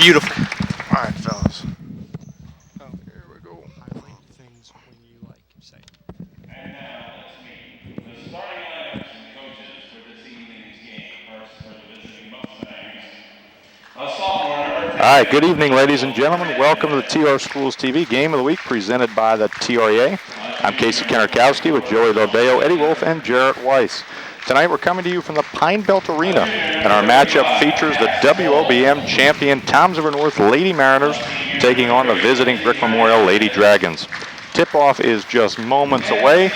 Beautiful. All right, fellas. Oh, here we go. Highlight things when you say. And now let's meet the starting lineups and coaches for this evening's game. First for the visiting Mustangs, a sophomore number 10. All right, good evening, ladies and gentlemen. Welcome to the TR Schools TV Game of the Week presented by the TREA. I'm Casey Kennerkowski with Joey Lodeo, Eddie Wolf, and Jarrett Weiss. Tonight we're coming to you from the Pine Belt Arena, and our matchup features the WOBM champion Toms River North Lady Mariners taking on the visiting Brick Memorial Lady Dragons. Tip-off is just moments away,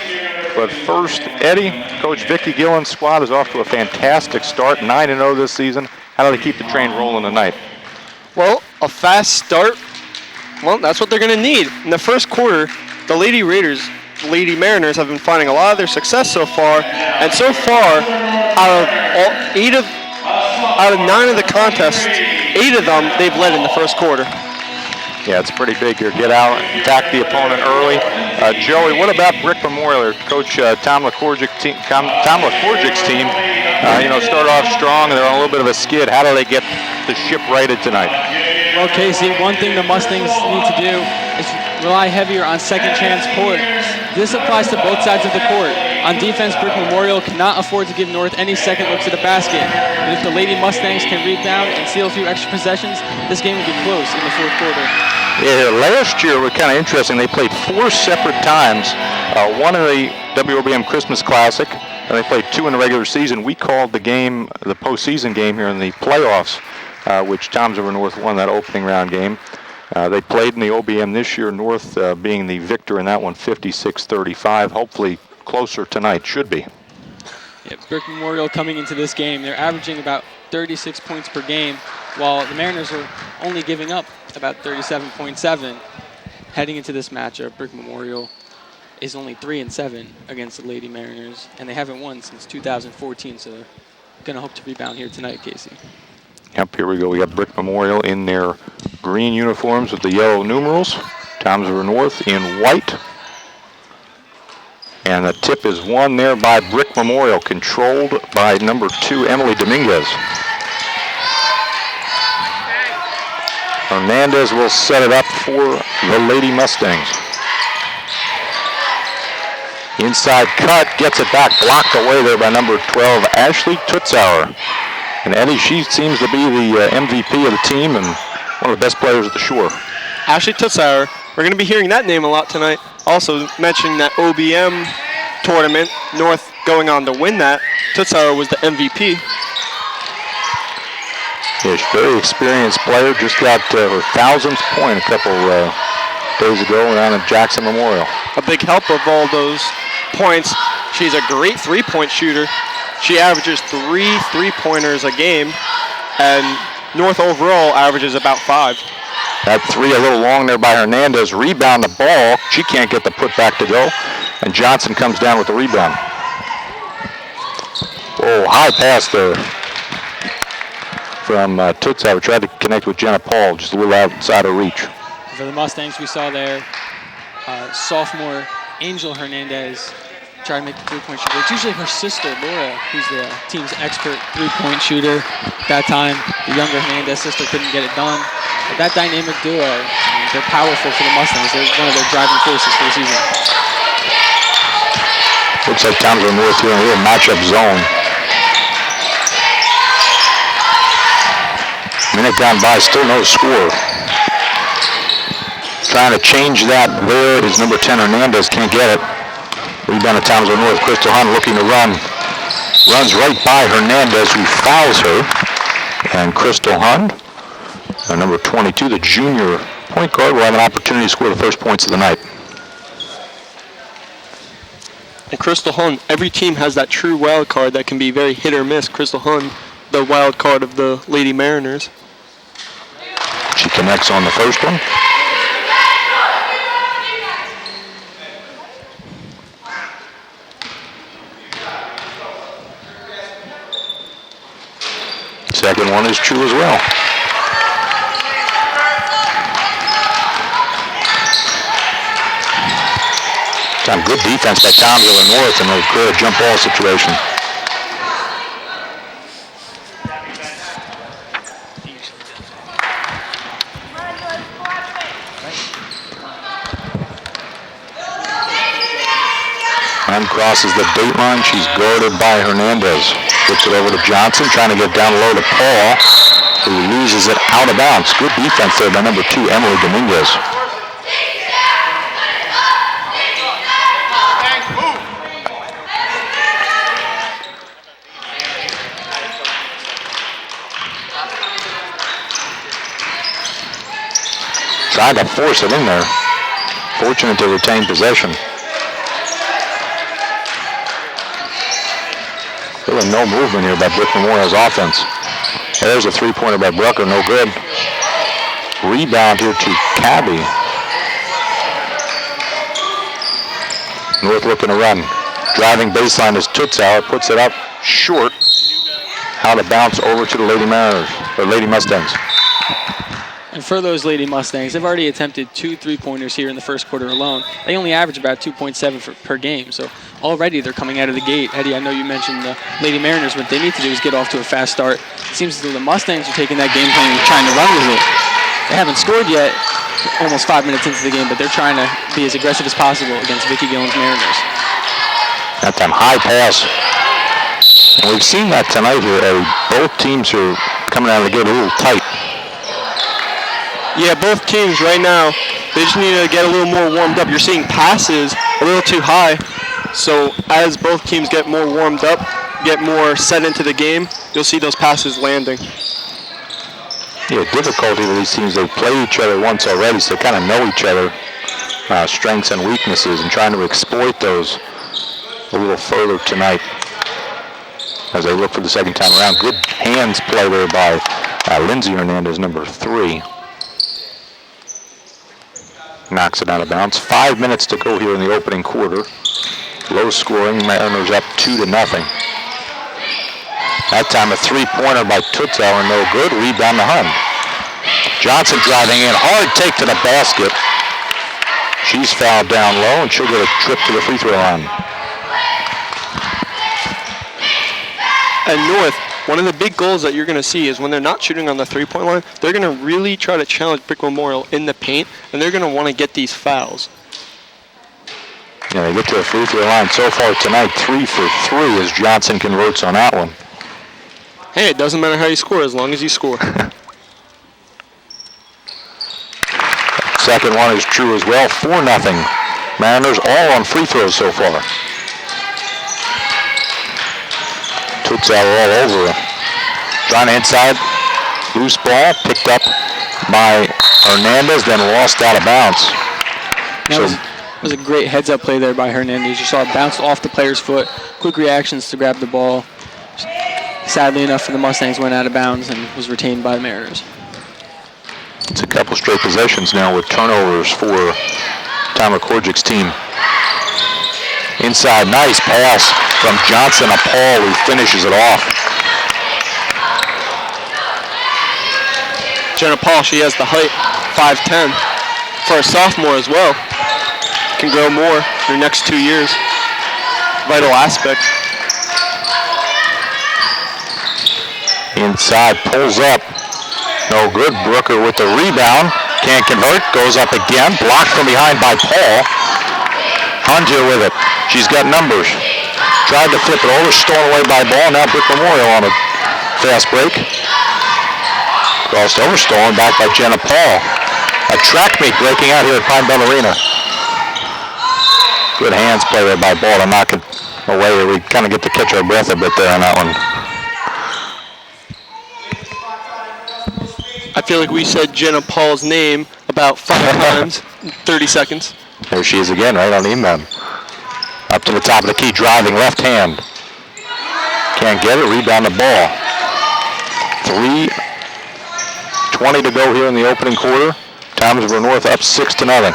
but first, Eddie, Coach Vicki Gillen's squad is off to a fantastic start, 9-0 this season. How do they keep the train rolling tonight? Well, a fast start. Well, that's what they're going to need. In the first quarter, the Lady Mariners have been finding a lot of their success so far, and so far, out of 9 of the contests, 8 of them they've led in the first quarter. Yeah, it's pretty big here. Get out, attack the opponent early. Joey, what about Brick Memorial? Coach Tom LaCourgic's team. Start off strong, and they're on a little bit of a skid. How do they get the ship righted tonight? Well, Casey, one thing the Mustangs need to do is rely heavier on second chance points. This applies to both sides of the court. On defense, Brick Memorial cannot afford to give North any second looks at the basket. But if the Lady Mustangs can rebound and steal a few extra possessions, this game will be close in the fourth quarter. Yeah, last year was kind of interesting. They played 4 separate times, one in the WOBM Christmas Classic, and they played 2 in the regular season. We called the game, the postseason game here in the playoffs, which Toms River North won that opening round game. They played in the OBM this year, North being the victor in that one, 56-35. Hopefully closer tonight, should be. Yeah, Brick Memorial coming into this game, they're averaging about 36 points per game, while the Mariners are only giving up about 37.7. Heading into this matchup, Brick Memorial is only 3-7 against the Lady Mariners, and they haven't won since 2014, so they're going to hope to rebound here tonight, Casey. Yep, here we go. We got Brick Memorial in their green uniforms with the yellow numerals. Toms River North in white. And the tip is won there by Brick Memorial, controlled by number 2, Emily Dominguez. Hernandez will set it up for the Lady Mustangs. Inside cut, gets it back, blocked away there by number 12, Ashley Tutzauer. And Eddie, she seems to be the MVP of the team and one of the best players at the shore. Ashley Tutzauer, we're going to be hearing that name a lot tonight. Also mentioning that OBM tournament, North going on to win that. Tutzauer was the MVP. Yeah, she's a very experienced player. Just got her 1,000th point a couple days ago down at Jackson Memorial. A big help of all those points. She's a great three-point shooter. She averages 3 three-pointers a game, and North overall averages about 5. That 3 a little long there by Hernandez. Rebound the ball. She can't get the putback to go, and Johnson comes down with the rebound. Oh, high pass there from Tutzauer. Tried to connect with Jenna Paul, just a little outside of reach. For the Mustangs, we saw there sophomore Angel Hernandez try to make the three-point shooter. It's usually her sister, Laura, who's the team's expert three-point shooter. At that time, the younger Hernandez sister couldn't get it done. But that dynamic duo, they're powerful for the Mustangs. They're one of their driving forces for the season. Looks like Toms River North here in a real matchup zone. Minute gone by, still no score. Trying to change that there is number 10 Hernandez, can't get it. Rebound to Toms River North. Crystal Hunt looking to run. Runs right by Hernandez, who fouls her. And Crystal Hunt, number 22, the junior point guard, will have an opportunity to score the first points of the night. And Crystal Hunt, every team has that true wild card that can be very hit or miss. Crystal Hunt, the wild card of the Lady Mariners. She connects on the first one. Second one is true as well. Some good defense by Toms River North in a good jump ball situation. Then crosses the date line. She's guarded by Hernandez. Puts it over to Johnson, trying to get down low to Paul, who loses it out of bounds. Good defense there by number 2, Emily Dominguez. Tried to force it in there. Fortunate to retain possession. Really no movement here by Brick Memorial's offense. There's a three-pointer by Brucker, no good. Rebound here to Cabby. North looking to run. Driving baseline is Tutzauer, puts it up short. Out of bounds over to the Lady Mariners, or Lady Mustangs. And for those Lady Mustangs, they've already attempted 2 3-pointers here in the first quarter alone. They only average about 2.7 per game, so already they're coming out of the gate. Eddie, I know you mentioned the Lady Mariners. What they need to do is get off to a fast start. It seems as though the Mustangs are taking that game plan and trying to run with it. They haven't scored yet, almost 5 minutes into the game, but they're trying to be as aggressive as possible against Vicki Gillen's Mariners. That time, high pass. And we've seen that tonight here, Eddie. Both teams are coming out of the gate a little tight. Yeah, both teams right now, they just need to get a little more warmed up. You're seeing passes a little too high. So as both teams get more warmed up, get more set into the game, you'll see those passes landing. Yeah, difficulty with these teams. They've played each other once already, so they kind of know each other, strengths and weaknesses, and trying to exploit those a little further tonight as they look for the second time around. Good hands play there by Lindsay Hernandez, number 3. Knocks it out of bounds. 5 minutes to go here in the opening quarter. Low scoring, Mariners up 2-0. That time a three-pointer by Tutzauer, no good. Rebound to Hun. Johnson driving in, hard take to the basket. She's fouled down low, and she'll get a trip to the free throw line. And North, one of the big goals that you're going to see is when they're not shooting on the three-point line, they're going to really try to challenge Brick Memorial in the paint, and they're going to want to get these fouls. Yeah, they get to the free throw line so far tonight, 3 for 3 as Johnson converts on that one. Hey, it doesn't matter how you score as long as you score. Second one is true as well, 4-0. Mariners all on free throws so far. Tutzauer all over her. Trying inside, loose ball, picked up by Hernandez, then lost out of bounds. That was a great heads-up play there by Hernandez. You saw it bounce off the player's foot, quick reactions to grab the ball. Sadly enough for the Mustangs, went out of bounds and was retained by the Mariners. It's a couple straight possessions now with turnovers for Tyler Korjik's team. Inside, nice pass from Johnson to Paul, who finishes it off. Jenna Paul, she has the height, 5'10", for a sophomore as well. Can grow more in her next 2 years. Vital aspect. Inside, pulls up. No good. Brooker with the rebound. Can't convert. Goes up again. Blocked from behind by Paul. Hunter with it. She's got numbers. Tried to flip it over. Stolen away by ball. Now Brick Memorial on a fast break. Crossed over. Stolen back by Jenna Paul. A track meet breaking out here at Pine Bell Arena. Good hands play there by ball to knock it away. We kind of get to catch our breath a bit there on that one. I feel like we said Jenna Paul's name about 5 times in 30 seconds. There she is again, right on the inbound. Up to the top of the key, driving left hand. Can't get it, rebound the ball. 3:20 to go here in the opening quarter. Thomasville North up 6-0.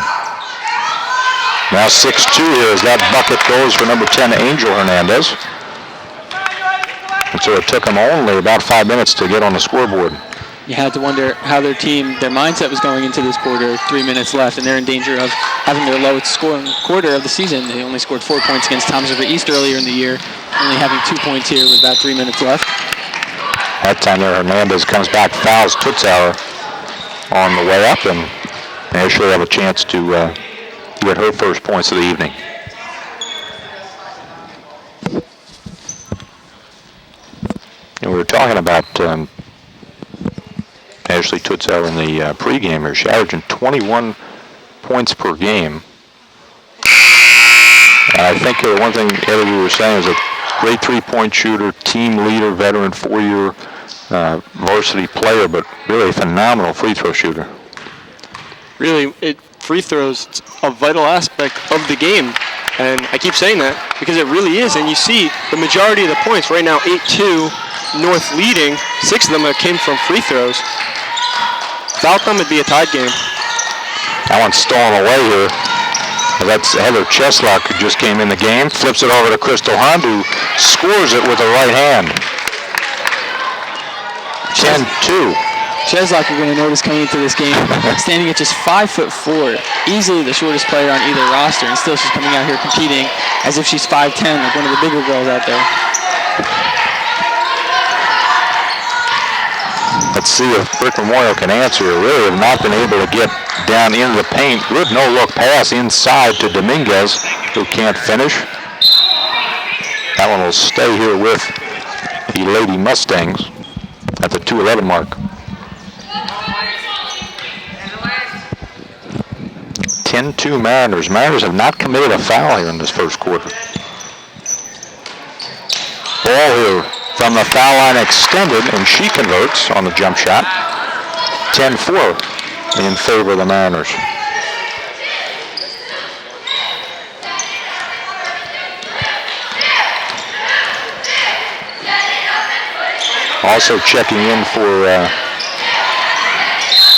Now 6-2 here as that bucket goes for number 10, Angel Hernandez. And so it took them only about 5 minutes to get on the scoreboard. You had to wonder how their mindset was going into this quarter. 3 minutes left, and they're in danger of having their lowest scoring quarter of the season. They only scored 4 points against Thomasville East earlier in the year, only having 2 points here with about 3 minutes left. That time there, Hernandez comes back, fouls Tutzauer on the way up, and they should have a chance to get her first points of the evening. talking about Ashley Tutzauer in the pregame here. She's averaging 21 points per game. I think one thing, Eddie, we were saying is a great three-point shooter, team leader, veteran, 4-year varsity player, but really a phenomenal free throw shooter. Really, free throws a vital aspect of the game. And I keep saying that because it really is. And you see the majority of the points right now, 8-2, North leading. 6 of them came from free throws. Without them, it'd be a tied game. That one's stolen away here. That's Heather Cheslock, who just came in the game. Flips it over to Crystal Hunt, who scores it with the right hand. 10-2. Cheslock, you're going to notice coming into this game, standing at just 5'4", easily the shortest player on either roster, and still she's coming out here competing as if she's 5'10", like one of the bigger girls out there. Let's see if Brick Memorial can answer. Really have not been able to get down into the paint. Good no-look pass inside to Dominguez, who can't finish. That one will stay here with the Lady Mustangs at the 2:11 mark. 10-2 Mariners. Mariners have not committed a foul here in this first quarter. Ball here from the foul line extended, and she converts on the jump shot. 10-4 in favor of the Mariners. Also checking in for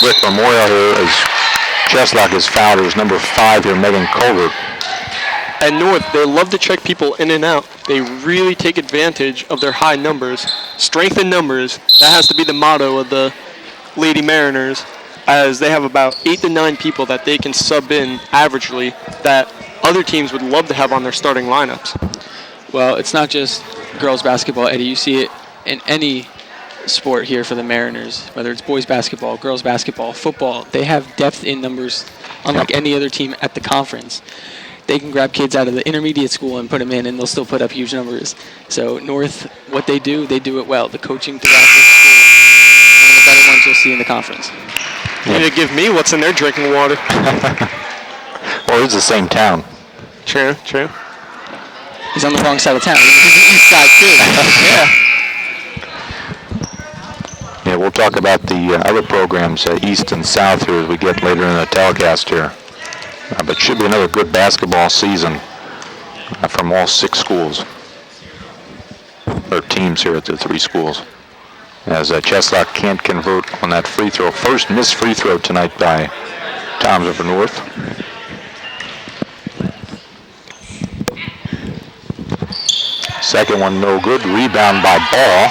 Brick Memorial here is Cheslock is fouled. It was number 5 here, Megan Colbert. At North, they love to check people in and out. They really take advantage of their high numbers. Strength in numbers, that has to be the motto of the Lady Mariners, as they have about 8 to 9 people that they can sub in averagely that other teams would love to have on their starting lineups. Well, it's not just girls basketball, Eddie. You see it in any sport here for the Mariners, whether it's boys basketball, girls basketball, football. They have depth in numbers unlike any other team at the conference. They can grab kids out of the intermediate school and put them in, and they'll still put up huge numbers. So North, what they do it well. The coaching throughout the school, one of the better ones you'll see in the conference. You need to give me what's in their drinking water. Well, it's the same town. True. He's on the wrong side of town. He's the east side too. Yeah. Yeah, we'll talk about the other programs, East and South, here as we get later in the telecast here. But should be another good basketball season from all 6 schools, or teams here at the 3 schools. As Cheslock can't convert on that free throw. First missed free throw tonight by Tom's of the North. Second one no good. Rebound by Ball,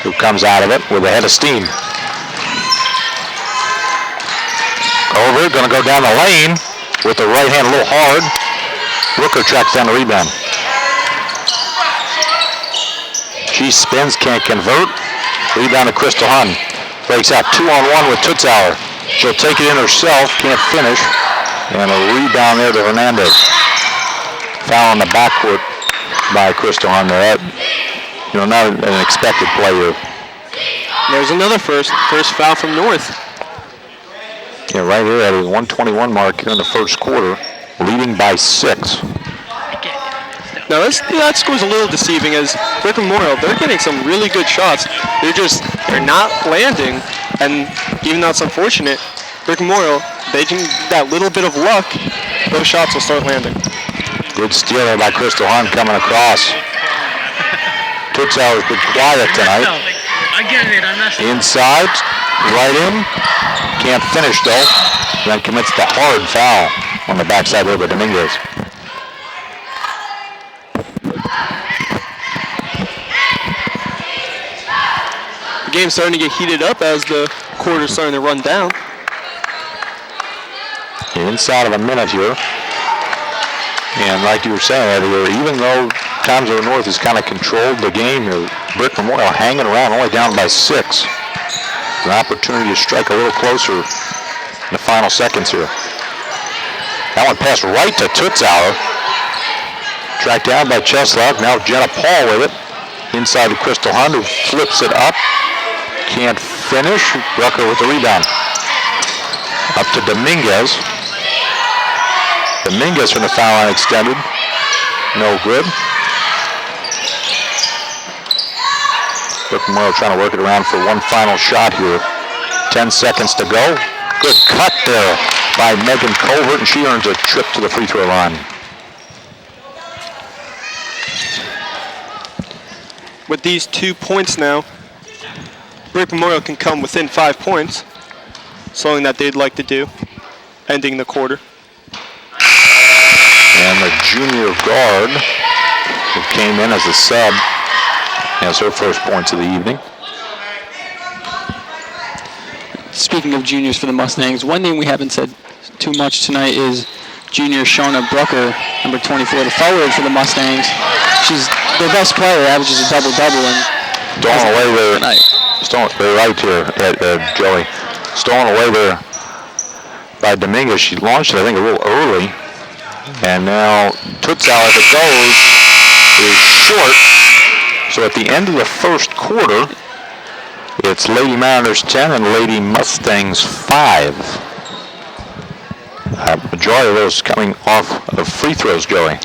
who comes out of it with a head of steam. Over, going to go down the lane with the right hand a little hard. Rooker tracks down the rebound. She spins, can't convert. Rebound to Crystal Hun. Breaks out 2-on-1 with Tutzauer. She'll take it in herself, can't finish. And a rebound there to Hernandez. Foul on the backcourt by Crystal Hun there. Not an expected play here. There's another first foul from North. Yeah, right here at a 1:21 mark here in the first quarter, leading by 6. Now that score's a little deceiving, as Brick Memorial, they're getting some really good shots. They're not landing, and even though it's unfortunate, Brick Memorial, they can that little bit of luck, those shots will start landing. Good steal there by Crystal Hun coming across. Tutzauer's been quiet tonight. I get it, I messed up. Inside, right in. Can't finish though. Then commits the hard foul on the backside there by Dominguez. The game's starting to get heated up as the quarter's starting to run down. Inside of a minute here. And like you were saying, Eddie, even though Tom's of the North has kind of controlled the game here, Brick Memorial hanging around, only down by 6. An opportunity to strike a little closer in the final seconds here. That one passed right to Tutzauer. Tracked down by Cheslock. Now Jenna Paul with it. inside to Crystal Hunt, who flips it up. Can't finish. Rucker with the rebound. Up to Dominguez. Dominguez from the foul line extended. No good. Brooke Memorial trying to work it around for one final shot here. 10 seconds to go. Good cut there by Megan Colbert, and she earns a trip to the free throw line. With these 2 points now, Brooke Memorial can come within 5 points. Something that they'd like to do, ending the quarter. And the junior guard, who came in as a sub, has her first points of the evening. Speaking of juniors for the Mustangs, one name we haven't said too much tonight is junior Shauna Brucker, number 24, the forward for the Mustangs. She's their best player, averages a double-double. And stolen away there. They're right here, Joey. Stolen away there by Dominguez. She launched it, I think, a little early. And now Tutzauer, if it goes, is short. So at the end of the first quarter, it's Lady Mariners 10 and Lady Mustangs 5. Majority of those coming off of free throws, Joey.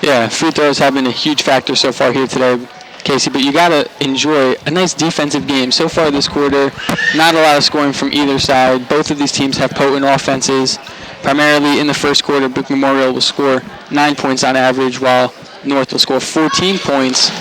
Yeah, free throws have been a huge factor so far here today, Casey, but you got to enjoy a nice defensive game. So far this quarter, not a lot of scoring from either side. Both of these teams have potent offenses. Primarily in the first quarter, Brooke Memorial will score 9 points on average, while North will score 14 points.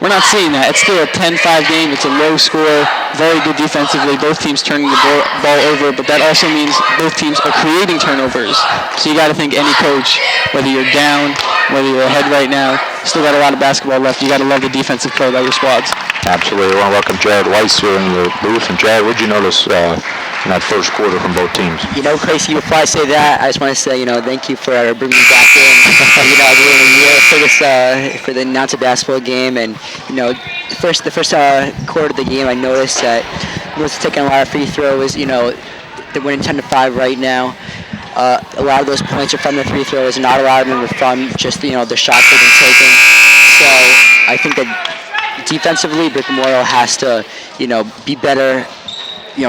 We're not seeing that. It's still a 10-5 game. It's a low score, very good defensively. Both teams turning the ball over, but that also means both teams are creating turnovers. So you got to think any coach, whether you're down, whether you're ahead right now, still got a lot of basketball left. You got to love the defensive play by your squads. Absolutely. I want to welcome Jared Weiss here in the booth. And Jared, what did you notice in that first quarter from both teams? You know, Casey, before I say that, I just want to say, thank you for bringing me back in. During the year for this for the announcer basketball game, and the first quarter of the game, I noticed that North taking a lot of free throws. They're winning 10-5 right now. A lot of those points are from the free throws, and not a lot of them are from just the shots they've been taking. So I think that defensively, Brooke Memorial has to be better.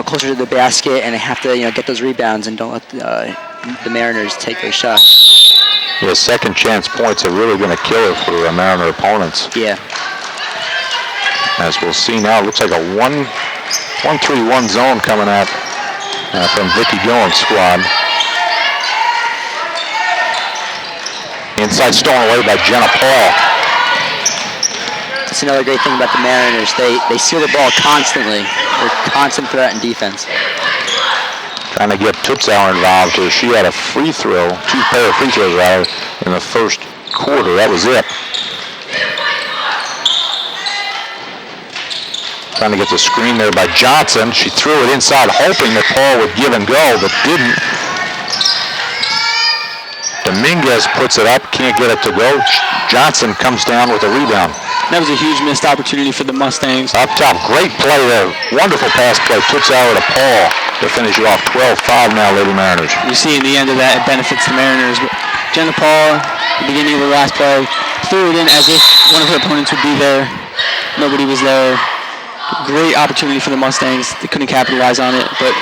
Closer to the basket, and they have to, get those rebounds and don't let the Mariners take their shots. Yeah, second chance points are really going to kill it for Mariner opponents. Yeah. As we'll see now, it looks like a 1-3-1 zone coming out from Vicki Gillen's squad. Inside stolen away by Jenna Paul. That's another great thing about the Mariners. They steal the ball constantly. They're constant threat in defense. Trying to get Tutzauer involved here. She had a free throw, 2 pair of free throws rather, in the first quarter. That was it. Trying to get the screen there by Johnson. She threw it inside, hoping that Paul would give and go, but didn't. Dominguez puts it up, can't get it to go. Johnson comes down with a rebound. That was a huge missed opportunity for the Mustangs. Up top, great play there. Wonderful pass play. Tutzauer to Paul to finish you off. 12-5 now, Lady Mariners. You see in the end of that, it benefits the Mariners. But Jenna Paul, at the beginning of the last play, threw it in as if one of her opponents would be there. Nobody was there. Great opportunity for the Mustangs. They couldn't capitalize on it, but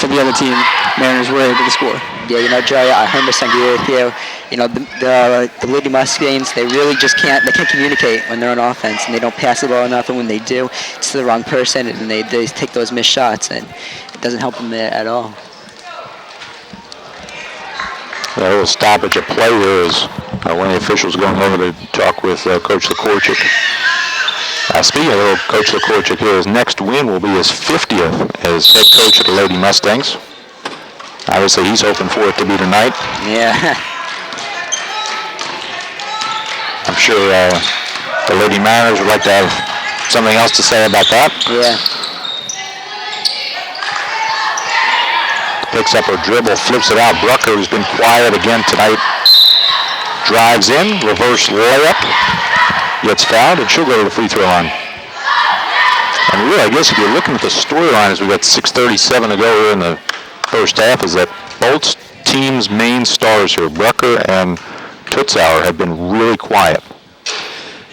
for the other team, Mariners were able to score. Yeah, Joey, I 100% agree with you. The Lady Mustangs, they really just can't communicate when they're on offense, and they don't pass the ball enough, and when they do, it's to the wrong person, and they take those missed shots, and it doesn't help them at all. A little stoppage of play here as one of the officials going over to talk with Coach Lekorchik. Speaking of Coach Lekorchik here, his next win will be his 50th as head coach of the Lady Mustangs. Obviously, he's hoping for it to be tonight. Yeah. I'm sure the Lady Mariners would like to have something else to say about that. Yeah. Picks up her dribble, flips it out. Brucker, who's been quiet again tonight, drives in, reverse layup, gets fouled, and she'll go to the free throw line. And really, I guess if you're looking at the storyline as we got 6:37 to go here in the first half, is that both teams' main stars here, Brucker and Tutzauer, have been really quiet.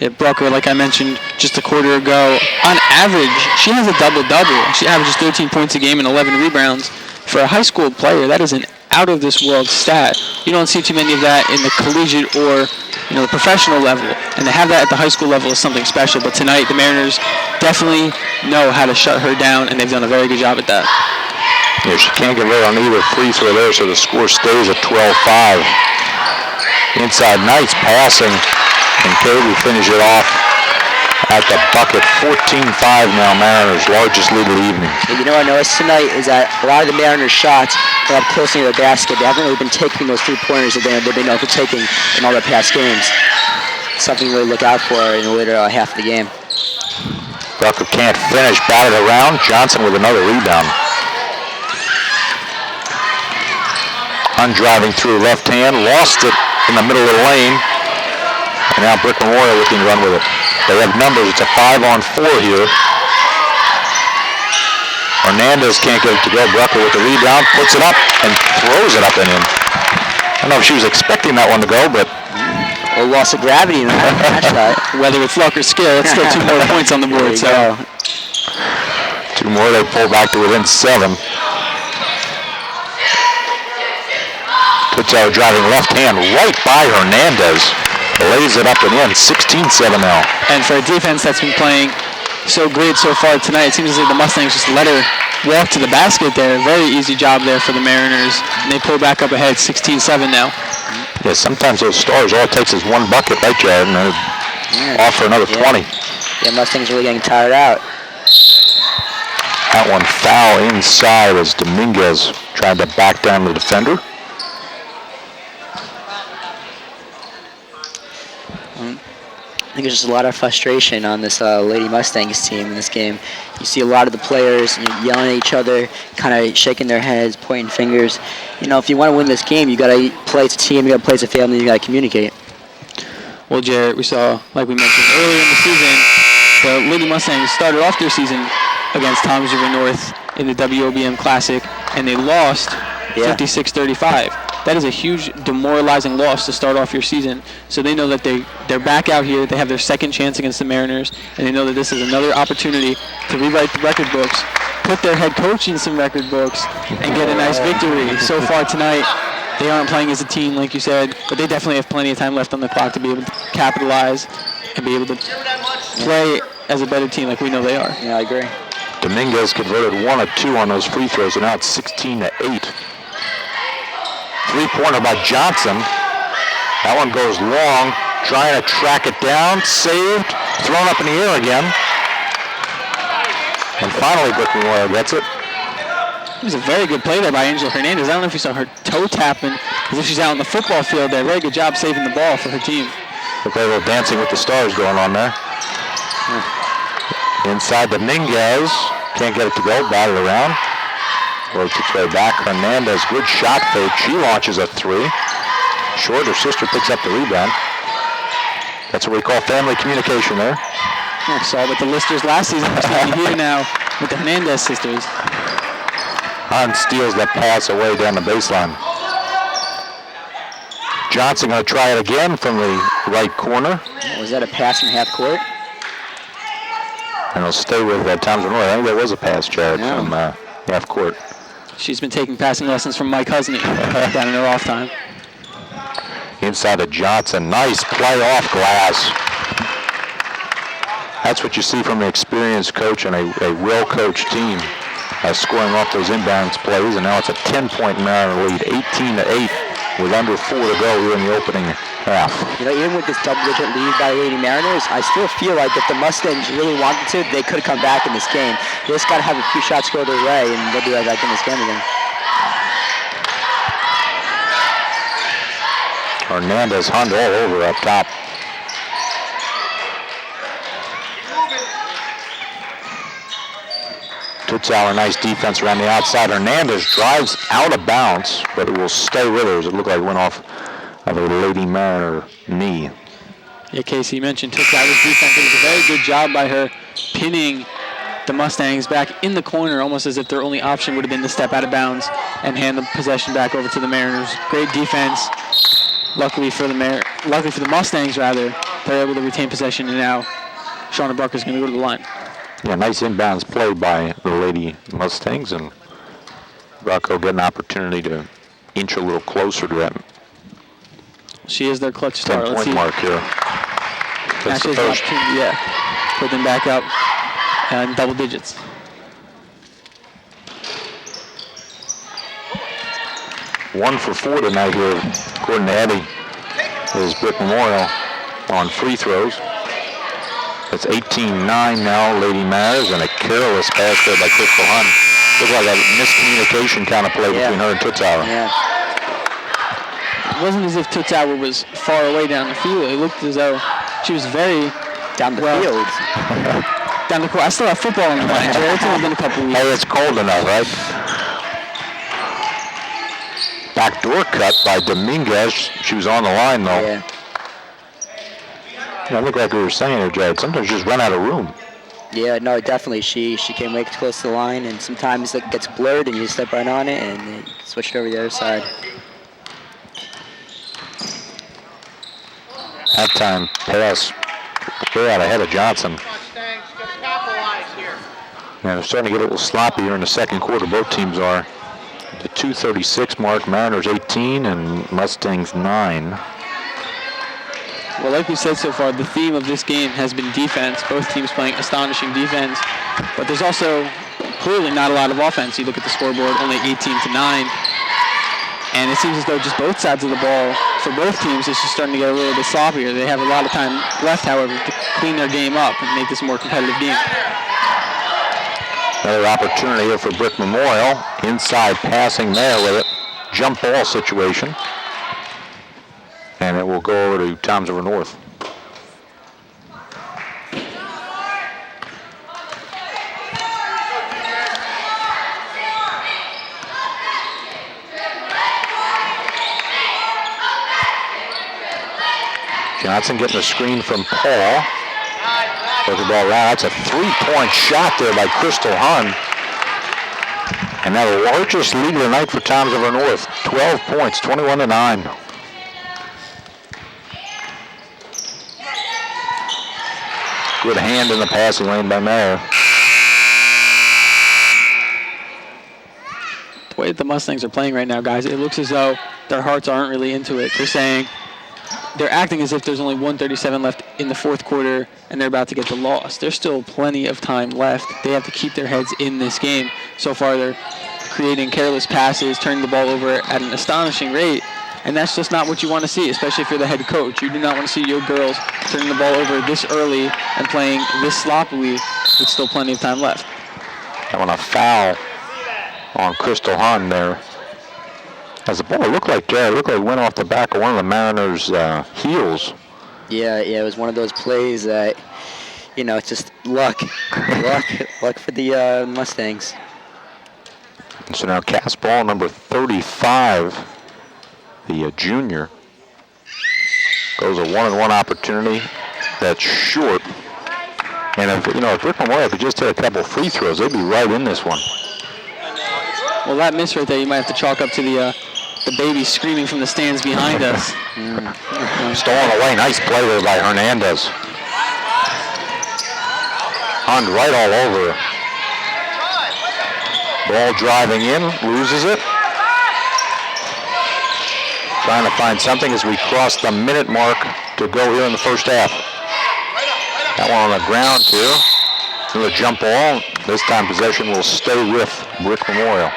Yeah, Brucker, like I mentioned just a quarter ago, on average, she has a double-double. She averages 13 points a game and 11 rebounds. For a high school player, that is an out-of-this-world stat. You don't see too many of that in the collegiate or the professional level. And to have that at the high school level is something special. But tonight, the Mariners definitely know how to shut her down, and they've done a very good job at that. Yeah, she can't get rid on either free throw there, so the score stays at 12-5. Inside, nice passing, and Kirby finish it off at the bucket. 14-5 now, Mariners' largest lead of the evening. And you know what I noticed tonight is that a lot of the Mariners' shots are up close near the basket. They haven't really been taking those three-pointers that they've been known for taking in all their past games. Something to really look out for in the later half of the game. Brucker can't finish, batted around. Johnson with another rebound. Undriving through left hand, lost it in the middle of the lane. And now Brick Memorial looking to run with it. They have numbers. It's a 5-on-4 here. Hernandez can't get it to go. Brucker with the rebound, puts it up, and throws it up and in. I don't know if she was expecting that one to go, but... A loss of gravity in that shot. Whether it's luck or skill, it's still 2 more points on the board. So 2 more, they pull back to within 7. Tutzauer driving left hand right by Hernandez. Lays it up and in, 16-7 now. And for a defense that's been playing so great so far tonight, it seems as if the Mustangs just let her walk to the basket there. Very easy job there for the Mariners. And they pull back up ahead, 16-7 now. Yeah, sometimes those stars, all it takes is one bucket, right, Jared? And they're off for another 20. Yeah, Mustangs really getting tired out. That one foul inside as Dominguez tried to back down the defender. I think there's just a lot of frustration on this Lady Mustangs team in this game. You see a lot of the players yelling at each other, kind of shaking their heads, pointing fingers. If you want to win this game, you got to play as a team, you got to play as a family, you got to communicate. Well, Jarrett, we saw, like we mentioned earlier in the season, the Lady Mustangs started off their season against Toms River North in the WOBM Classic, and they lost 56-35. That is a huge demoralizing loss to start off your season. So they know that they're back out here. They have their second chance against the Mariners, and they know that this is another opportunity to rewrite the record books, put their head coach in some record books, and get a nice victory. So far tonight, they aren't playing as a team, like you said, but they definitely have plenty of time left on the clock to be able to capitalize and be able to play as a better team like we know they are. Yeah, I agree. Dominguez converted 1 of 2 on those free throws, and now it's 16-8. Three-pointer by Johnson. That one goes long, trying to track it down, saved, thrown up in the air again. And finally, Brick Memorial gets it. It was a very good play there by Angela Hernandez. I don't know if you saw her toe tapping as if she's out on the football field there. Very good job saving the ball for her team. Look like a little dancing with the stars going on there. Inside Dominguez. Can't get it to go, batted around. Works its way back. Hernandez, good shot fake. She launches a 3. Short, her sister picks up the rebound. That's what we call family communication there. I saw with the Listers last season. We're seeing here now with the Hernandez sisters. Hunt steals that pass away down the baseline. Johnson going to try it again from the right corner. Was that a pass from half court? And he'll stay with Toms River North. I think there was a pass, Jared, from half court. She's been taking passing lessons from Mike Husney down in her off time. Inside to Johnson. Nice play off glass. That's what you see from an experienced coach and a well-coached team scoring off those inbounds plays. And now it's a 10-point Mariner lead, 18-8, with under 4 to go here in the opening half. Even with this double-digit lead by the Lady Mariners, I still feel like if the Mustangs really wanted to, they could have come back in this game. They just got to have a few shots go their way, and they'll be right back in this game again. Hernandez hunned all over up top. Tutzauer, nice defense around the outside. Hernandez drives out of bounds, but it will stay with her as it looked like it went off of a Lady Mariner knee. Yeah, Casey, you mentioned Tutzauer's defense. It was a very good job by her pinning the Mustangs back in the corner, almost as if their only option would have been to step out of bounds and hand the possession back over to the Mariners. Great defense. Luckily for the Mustangs, the They're able to retain possession, and now Shauna Barker's going to go to the line. Yeah, nice inbounds play by the Lady Mustangs, and Rocco get an opportunity to inch a little closer to that She is their clutch star. 10-point mark here. That's the Actually, first. put them back up in double digits. One for 4 tonight here, according to Eddie, is Brick Memorial on free throws. It's 18-9 now, Lady Mariners, and a careless pass there by Crystal Hunt. Looked like a miscommunication kind of play between her and Tutzauer. Yeah. It wasn't as if Tutzauer was far away down the field. It looked as though she was very Down the field. down the court. I still have football in the mind, Jared. It's only been a couple weeks. Hey, it's cold enough, right? Backdoor cut by Dominguez. She was on the line, though. Yeah. Yeah, look like we were saying here, Jared. Sometimes you just run out of room. Yeah, no, definitely. She came way close to the line, and sometimes it gets blurred, and you step right on it, and it switched over the other side. Halftime pass. They're out ahead of Johnson. Yeah, they're starting to get a little sloppy here in the second quarter. Both teams are. The 2:36 mark, Mariners 18 and Mustangs 9. Well, like we said so far, the theme of this game has been defense. Both teams playing astonishing defense, but there's also clearly not a lot of offense. You look at the scoreboard, only 18-9, and it seems as though just both sides of the ball for both teams is just starting to get a little bit sloppier. They have a lot of time left, however, to clean their game up and make this a more competitive game. Another opportunity here for Brick Memorial. Inside passing there with it. Jump ball situation. And it will go over to Toms River North. Johnson getting a screen from Paul. Put the ball around. That's a 3-point shot there by Crystal Hun. And now the largest lead of the night for Toms River North. 12 points, 21-9. Good hand in the passing lane by Mayer. The way that the Mustangs are playing right now, guys, it looks as though their hearts aren't really into it. They're acting as if there's only 1:37 left in the fourth quarter and they're about to get the loss. There's still plenty of time left. They have to keep their heads in this game. So far, they're creating careless passes, turning the ball over at an astonishing rate, and that's just not what you want to see, especially if you're the head coach. You do not want to see your girls turning the ball over this early and playing this sloppily with still plenty of time left. I want a foul on Crystal Hun there. As the ball looked like it went off the back of one of the Mariners' heels. Yeah, it was one of those plays that, it's just luck. luck for the Mustangs. So now cast ball number 35, the junior, goes a 1-on-1 opportunity. That's short. And if Brick Memorial could just hit a couple free throws, they'd be right in this one. Well, that miss right there, you might have to chalk up to the baby screaming from the stands behind us. Stolen away. Nice play there by Hernandez. Hunt right all over. Ball driving in, loses it. Trying to find something as we cross the minute mark to go here in the first half. That one on the ground too. Another jump ball. This time possession will stay with Brick Memorial.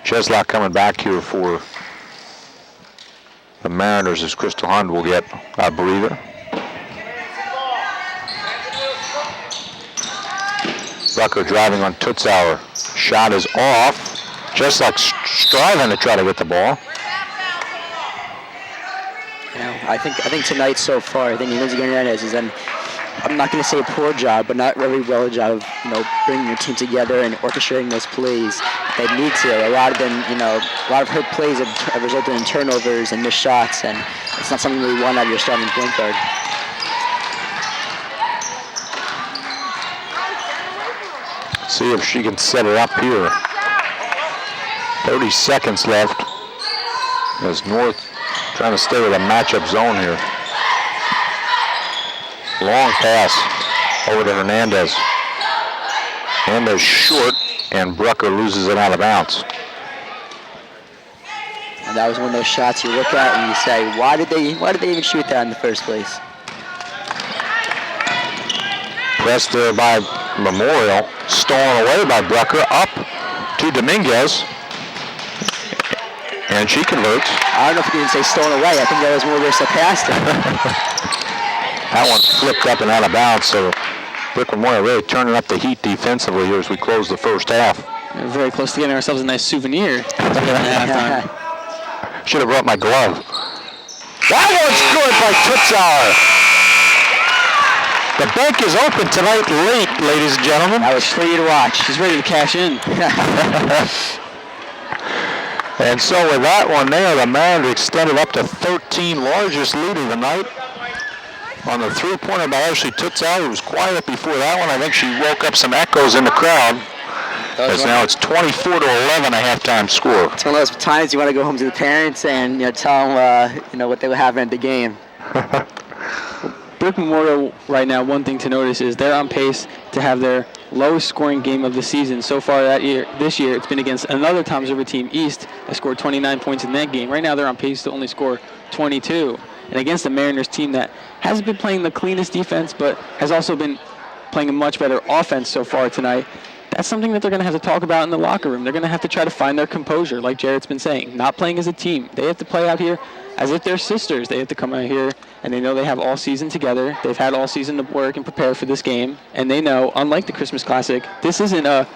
Cheslock coming back here for the Mariners as Crystal Hunt will get a breather. Rucker driving on Tutzauer. Shot is off. Cheslock striving to try to get the ball. I think tonight so far, I think Lindsay Hernandez has done, I'm not going to say a poor job, but not really well a job of bringing your team together and orchestrating those plays. They need to. A lot of them, a lot of her plays have resulted in turnovers and missed shots, and it's not something we want out of your starting point guard. See if she can set it up here. 30 seconds left as North trying to stay with a matchup zone here. Long pass over to Hernandez. Hernandez short, and Brucker loses it out of bounds. And that was one of those shots you look at and you say, why did they even shoot that in the first place? Pressed there by Memorial, stolen away by Brucker, up to Dominguez, and she converts. I don't know if you can say stolen away. I think that was more just a pass there. That one flipped up and out of bounds, so Brick Memorial really turning up the heat defensively here as we close the first half. We're very close to getting ourselves a nice souvenir. Halftime. Should have brought my glove. That one's good by Tutzauer. The bank is open tonight late, ladies and gentlemen. That was for you to watch. She's ready to cash in. And so with that one there, the Mariners extended up to 13, largest lead of the night. On the three-pointer by Ashley Tutzauer, who was quiet before that one. I think she woke up some echoes in the crowd. As now it's 24-11, a halftime score. It's one of those times you want to go home to the parents and tell them what they were having at the game. Brick Memorial right now, one thing to notice is they're on pace to have their lowest scoring game of the season so far this year. It's been against another Toms River team, East, that scored 29 points in that game. Right now they're on pace to only score 22. And against the Mariners team that hasn't been playing the cleanest defense, but has also been playing a much better offense so far tonight, that's something that they're going to have to talk about in the locker room. They're going to have to try to find their composure, like Jarrett's been saying. Not playing as a team. They have to play out here as if they're sisters. They have to come out here, and they know they have all season together. They've had all season to work and prepare for this game, and they know, unlike the Christmas Classic, this isn't a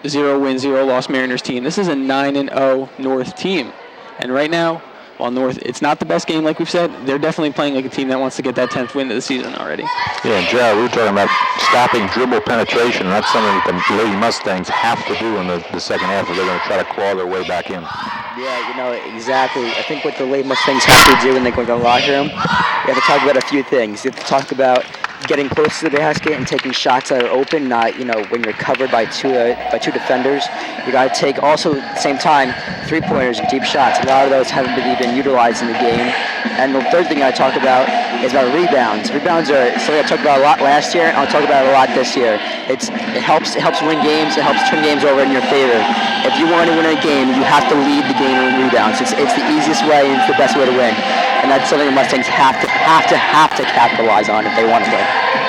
0-win, 0-loss Mariners team. This is a 9-0 North team. And right now, while North, it's not the best game, like we've said, they're definitely playing like a team that wants to get that 10th win of the season already. Yeah, and Jared, we were talking about stopping dribble penetration, and that's something that the Lady Mustangs have to do in the second half if they're going to try to claw their way back in. Yeah, exactly. I think what the Lady Mustangs have to do when they go to the locker room, you have to talk about a few things. You have to talk about getting close to the basket and taking shots that are open, not when you're covered by two defenders. You got to take also at the same time 3-pointers and deep shots. A lot of those haven't been even utilized in the game. And the third thing I talk about is about rebounds. Rebounds are something I talked about a lot last year, and I'll talk about it a lot this year. It helps win games. It helps turn games over in your favor. If you want to win a game, you have to lead the game in rebounds. It's the easiest way and it's the best way to win. And that's something the Mustangs have to capitalize on if they want to win.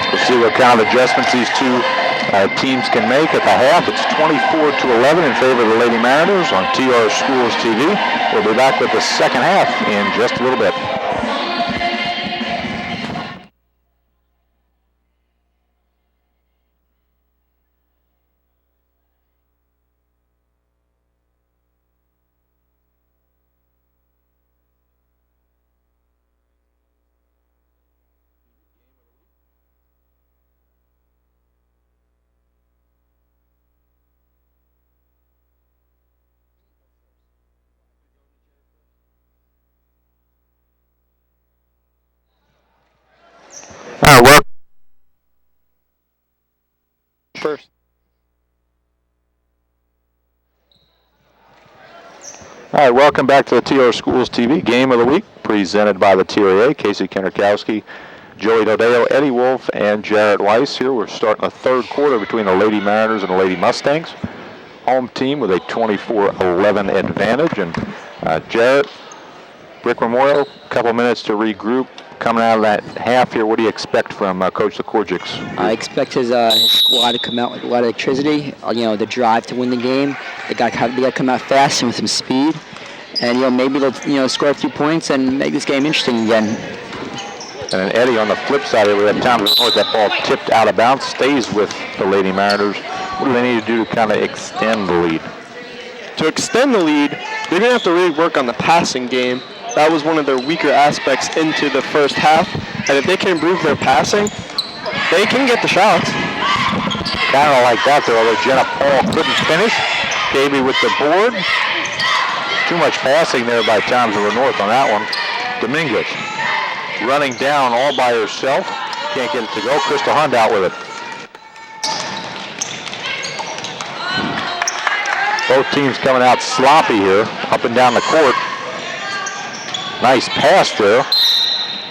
We'll see what kind of adjustments these two teams can make at the half. It's 24-11 in favor of the Lady Mariners on TR Schools TV. We'll be back with the second half in just a little bit. First. All right, welcome back to the TR Schools TV Game of the Week, presented by the TRA. Casey Kennerkowski, Joey Dodeo, Eddie Wolf, and Jarrett Weiss here. We're starting the third quarter between the Lady Mariners and the Lady Mustangs. Home team with a 24-11 advantage. And Jarrett, Brick Memorial, a couple minutes to regroup. Coming out of that half here, what do you expect from Coach Zakorjics? I expect his squad to come out with a lot of electricity. The drive to win the game. They got to come out fast and with some speed, and maybe they'll score a few points and make this game interesting again. And then Eddie, on the flip side, we have Thomas North. That ball tipped out of bounds, stays with the Lady Mariners. What do they need to do to kind of extend the lead? To extend the lead, they're going to have to really work on the passing game. That was one of their weaker aspects into the first half. And if they can improve their passing, they can get the shots. Kind of like that, though, although Jenna Paul couldn't finish. Davey with the board. Too much passing there by Toms River North on that one. Dominguez running down all by herself. Can't get it to go. Crystal Hund out with it. Both teams coming out sloppy here, up and down the court. Nice pass there.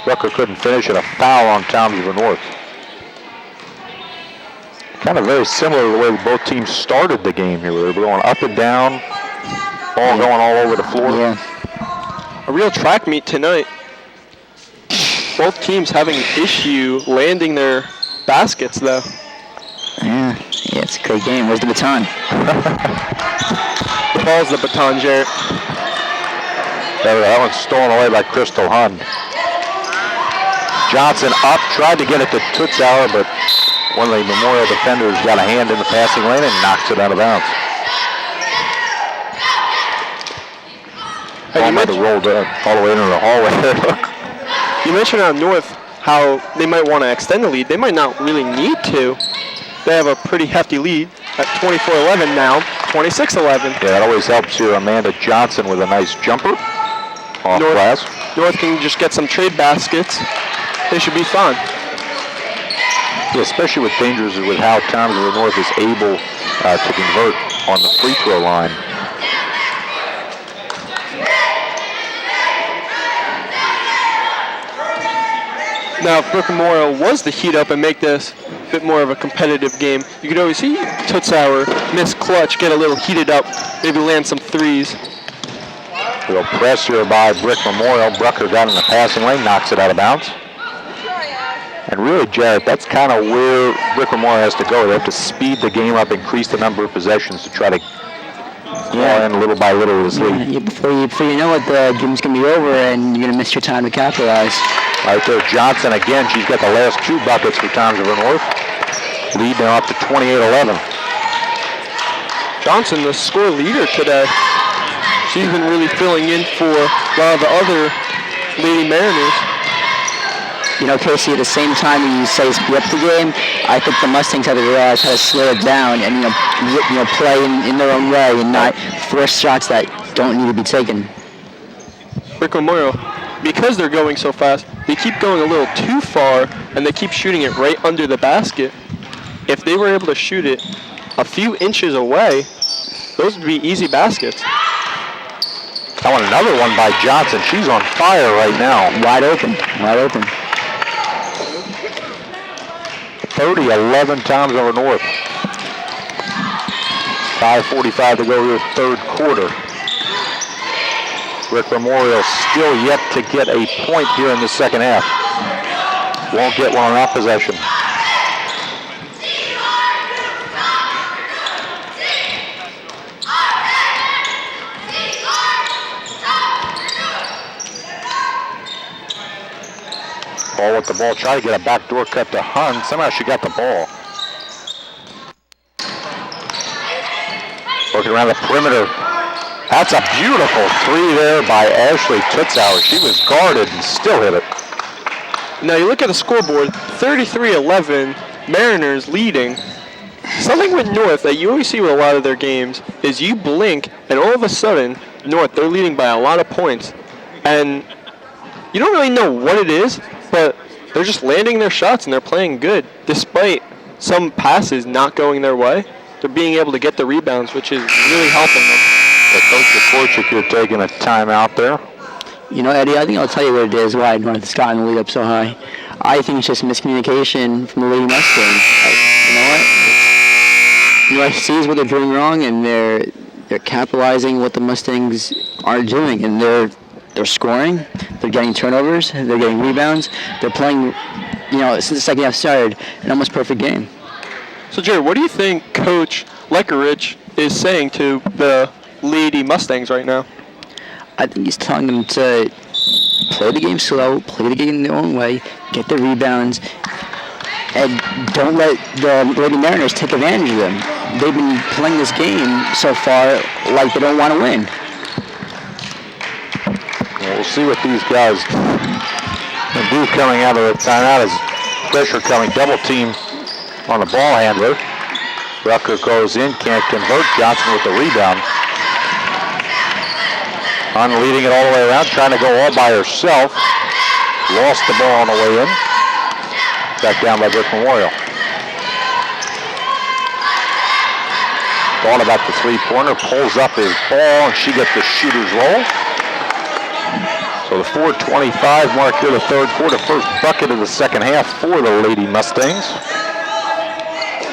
Rucker couldn't finish it. A foul on Townsville North. Kind of very similar to the way both teams started the game here. They were going up and down, ball going all over the floor. Yeah. A real track meet tonight. Both teams having an issue landing their baskets, though. Yeah, it's a great game. Where's the baton? The ball's the baton, Jarrett. That one's stolen away by Crystal Hun. Johnson up, tried to get it to Tutzauer, but one of the Memorial defenders got a hand in the passing lane and knocks it out of bounds. Hey, Ball might have rolled all the way into the hallway there. You mentioned on North how they might want to extend the lead. They might not really need to. They have a pretty hefty lead at 24-11 now, 26-11. Yeah, that always helps you. Amanda Johnson with a nice jumper off glass. North can just get some trade baskets. They should be fine. Yeah, especially with dangers with how Townsville North is able to convert on the free throw line. Now, if Brooklyn Memorial was to heat up and make this a bit more of a competitive game, you could always see Tutzauer miss clutch, get a little heated up, maybe land some threes. Little press here by Brick Memorial. Brucker got in the passing lane, knocks it out of bounds. And really, Jarrett, that's kind of where Brick Memorial has to go. They have to speed the game up, increase the number of possessions to try to claw in little by little this lead. Yeah, before you know it, the game's going to be over and you're going to miss your time to capitalize. Right there, Johnson again. She's got the last 2 buckets for Townsville North. Lead now up to 28-11. Johnson, the score leader today. She's been really filling in for a lot of the other Lady Mariners. You know, Casey, at the same time when you say speed up the game, I think the Mustangs have to realize how to slow it down and play in their own way and not force shots that don't need to be taken. Brick Memorial, because they're going so fast, they keep going a little too far and they keep shooting it right under the basket. If they were able to shoot it a few inches away, those would be easy baskets. I want another one by Johnson. She's on fire right now. Wide open, wide open. 30-11 Townsville North. 5:45 to go here, third quarter. Brick Memorial still yet to get a point here in the second half. Won't get one on that possession. Ball with the ball, try to get a backdoor cut to Hun. Somehow she got the ball. Working around the perimeter. That's a beautiful 3 there by Ashley Tutzauer. She was guarded and still hit it. Now you look at the scoreboard, 33-11, Mariners leading. Something with North that you always see with a lot of their games is you blink and all of a sudden, North, they're leading by a lot of points. And you don't really know what it is, but they're just landing their shots and they're playing good. Despite some passes not going their way, they're being able to get the rebounds, which is really helping them. Coach Kokorchik, you're taking a timeout there. You know, Eddie, I think I'll tell you what it is, why North has gotten the lead up so high. I think it's just miscommunication from the Lady Mustangs. You know what? USC is what they're doing wrong, and they're capitalizing what the Mustangs are doing, and they're scoring, they're getting turnovers, they're getting rebounds, they're playing, since the second half started, an almost perfect game. So, Jerry, what do you think Coach Leckerich is saying to the Lady Mustangs right now? I think he's telling them to play the game slow, play the game their own way, get the rebounds, and don't let the Lady Mariners take advantage of them. They've been playing this game so far like they don't want to win. Well, we'll see what these guys do coming out of the timeout as pressure coming, double team on the ball handler. Rucker goes in, can't convert. Johnson with the rebound. Hun leading it all the way around, trying to go all by herself. Lost the ball on the way in. Back down by Brick Memorial. Thought about the 3-pointer, pulls up his ball, and she gets the shooter's roll. So So the 4:25 mark here, the third quarter, first bucket of the second half for the Lady Mustangs.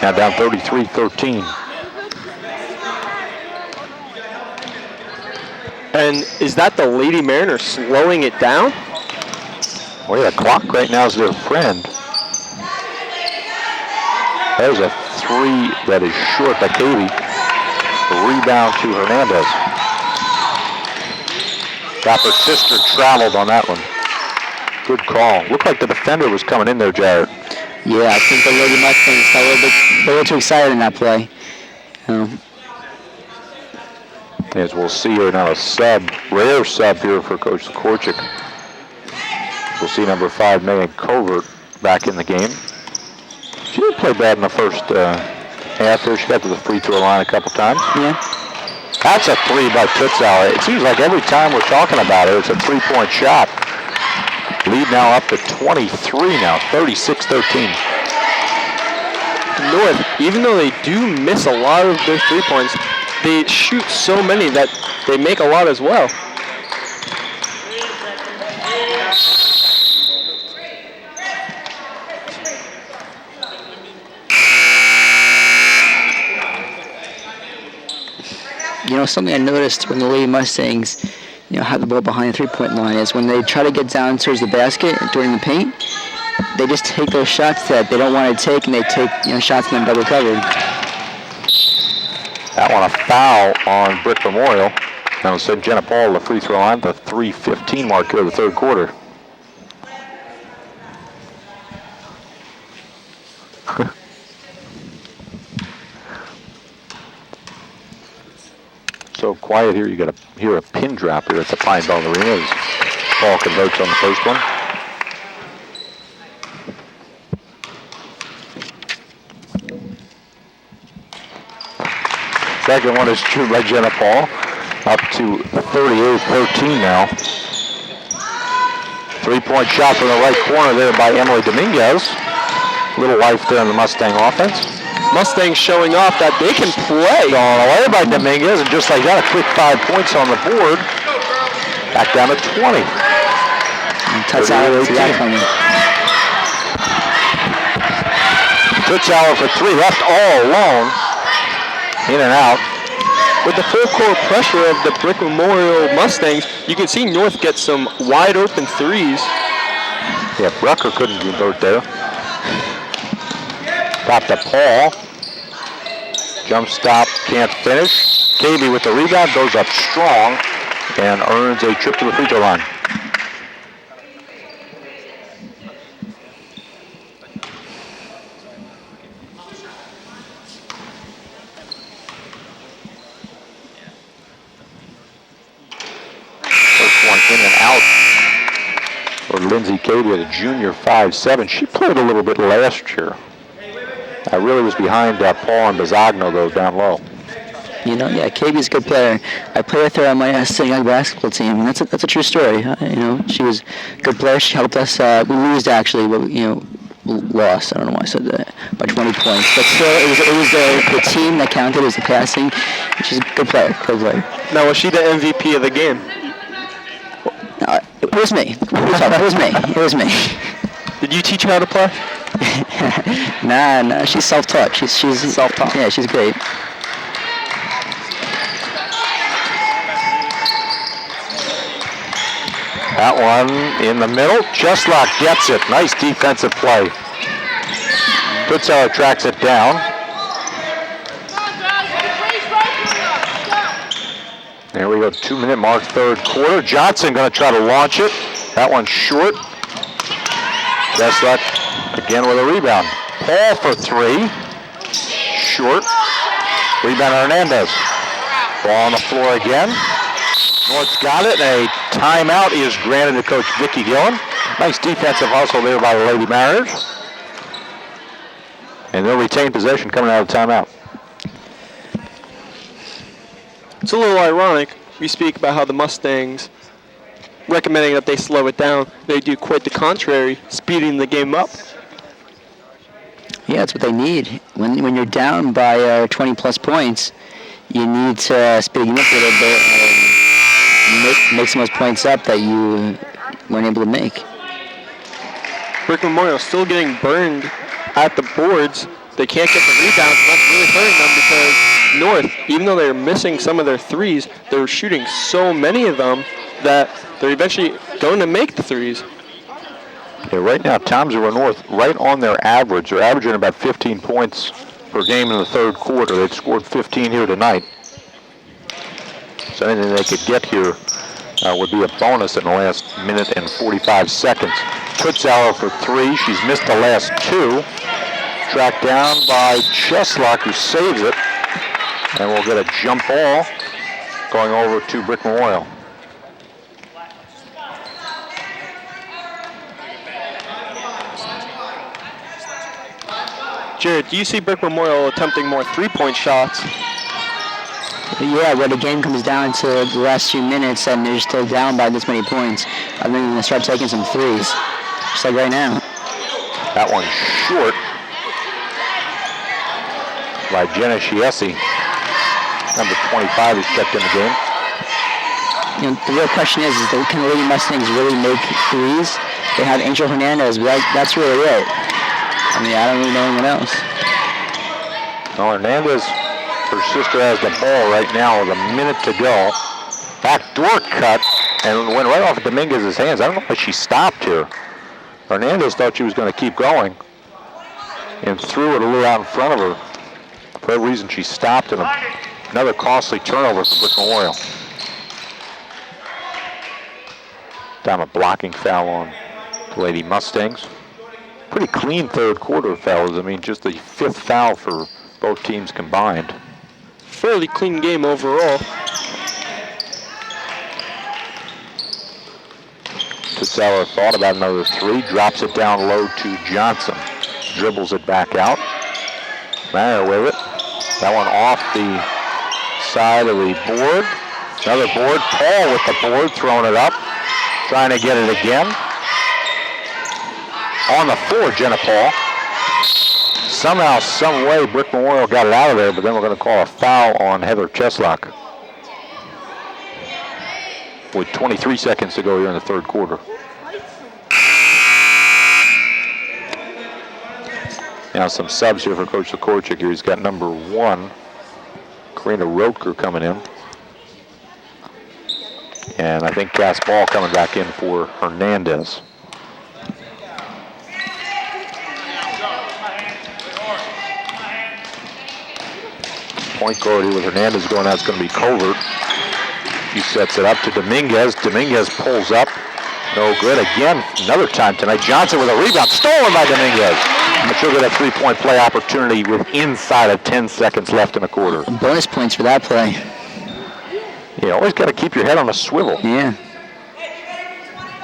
Now down 33-13. And is that the Lady Mariners slowing it down? Well, yeah, the clock right now is their friend. There's a three that is short by Katie. Rebound to Hernandez. Got her sister traveled on that one. Good call. Looked like the defender was coming in there, Jared. Yeah, I think the Lady Mustangs got a little too excited in that play. As we'll see here now, a sub, rare sub here for Coach Korchik. We'll see number 5, Megan Covert, back in the game. She didn't play bad in the first half here. She got to the free throw line a couple times. Yeah. That's a three by Tutzauer. It seems like every time we're talking about it, it's a three-point shot. Lead now up to 23 now, 36-13. North, even though they do miss a lot of their 3 points, they shoot so many that they make a lot as well. You know, something I noticed when the Lady Mustangs, have the ball behind the three-point line is when they try to get down towards the basket during the paint, they just take those shots that they don't want to take, and they take shots and then double covered. That one a foul on Brick Memorial. Now send Jenna Paul to the free throw line, the 3:15 mark here of the third quarter. So quiet here, you got to hear a pin drop here at the Pine Belt Arena as Paul converts on the first one. Second one is true by Jenna Paul, up to 38-13 now. Three-point shot from the right corner there by Emily Dominguez. Little life there in the Mustang offense. Mustangs showing off that they can play. Gone away by Dominguez, and just like that, a quick 5 points on the board. Back down to 20. Tutzauer for that coming. Tutzauer for three, left all alone. In and out. With the full court pressure of the Brick Memorial Mustangs, you can see North get some wide open threes. Yeah, Brucker couldn't convert there. Top to Paul. Jump stop, can't finish. KB with the rebound, goes up strong and earns a trip to the free throw line. First one in and out for Lindsay KB, the junior 5'7". She played a little bit last year. I really was behind Paul and Bazagno, though, down low. KB's a good player. I played with her on my sitting young basketball team, and that's a true story. She was a good player. She helped us. We lost actually, but lost. I don't know why I said that by 20 points. But still, it was the team that counted. It was the passing. She's a good player. Good player. Now, was she the MVP of the game? It was me. It was me. Did you teach her how to play? Nah, she's self-taught. She's self-taught. Yeah, she's great. That one in the middle. Cheslock gets it. Nice defensive play. Tutzauer tracks it down. There we go. 2-minute mark, third quarter. Johnson going to try to launch it. That one's short. Cheslock again with a rebound. Paul for three. Short. Rebound Hernandez. Ball on the floor again. North's got it. A timeout is granted to Coach Vicki Gillen. Nice defensive hustle there by the Lady Mariners. And they'll retain possession coming out of timeout. It's a little ironic. We speak about how the Mustangs, recommending that they slow it down, they do quite the contrary, speeding the game up. Yeah, that's what they need. When you're down by 20 plus points, you need to speed them up a little bit and make some of those points up that you weren't able to make. Brick Memorial still getting burned at the boards. They can't get the rebounds, and that's really hurting them because North, even though they're missing some of their threes, they're shooting so many of them that they're eventually going to make the threes. Yeah, right now, Toms River North, right on their average. They're averaging about 15 points per game in the third quarter. They've scored 15 here tonight. So anything they could get here would be a bonus in the last minute and 45 seconds. Tutzauer for 3. She's missed the last 2. Tracked down by Cheslock, who saves it. And we'll get a jump ball going over to Brick Memorial. Jared, do you see Brick Memorial attempting more three-point shots? Yeah, where the game comes down to the last few minutes and they're still down by this many points, I think they're going to start taking some threes, just like right now. That one short by Jenna Chiesi. Number 25 is kept in the game. You know, the real question is can the Lady Mustangs really make threes? They have Angel Hernandez, but that's really it. I mean, I don't really know anyone else. Well, Hernandez, her sister has the ball right now with a minute to go. Backdoor cut, and went right off Dominguez's hands. I don't know why she stopped here. Hernandez thought she was going to keep going and threw it a little out in front of her. For that reason, she stopped, and another costly turnover for Brick Memorial. Down a blocking foul on the Lady Mustangs. Pretty clean third quarter, fellas. I mean, just the 5th foul for both teams combined. Fairly clean game overall. Tutzauer thought about another 3, drops it down low to Johnson. Dribbles it back out. Mayer with it. That one off the side of the board. Another board. Paul with the board, throwing it up. Trying to get it again. On the floor, Jenna Paul. Somehow, some way, Brick Memorial got it out of there, but then we're going to call a foul on Heather Cheslock. With 23 seconds to go here in the third quarter. Now some subs here for Coach Sikorczyk here. He's got number 1, Karina Rotker, coming in. And I think Cass Ball coming back in for Hernandez. Point guard here with Hernandez going out. It's going to be Covert. He sets it up to Dominguez. Dominguez pulls up. No good. Again, another time tonight. Johnson with a rebound. Stolen by Dominguez. But she'll get a 3-point play opportunity with inside of 10 seconds left in the quarter. Bonus points for that play. You always got to keep your head on a swivel. Yeah.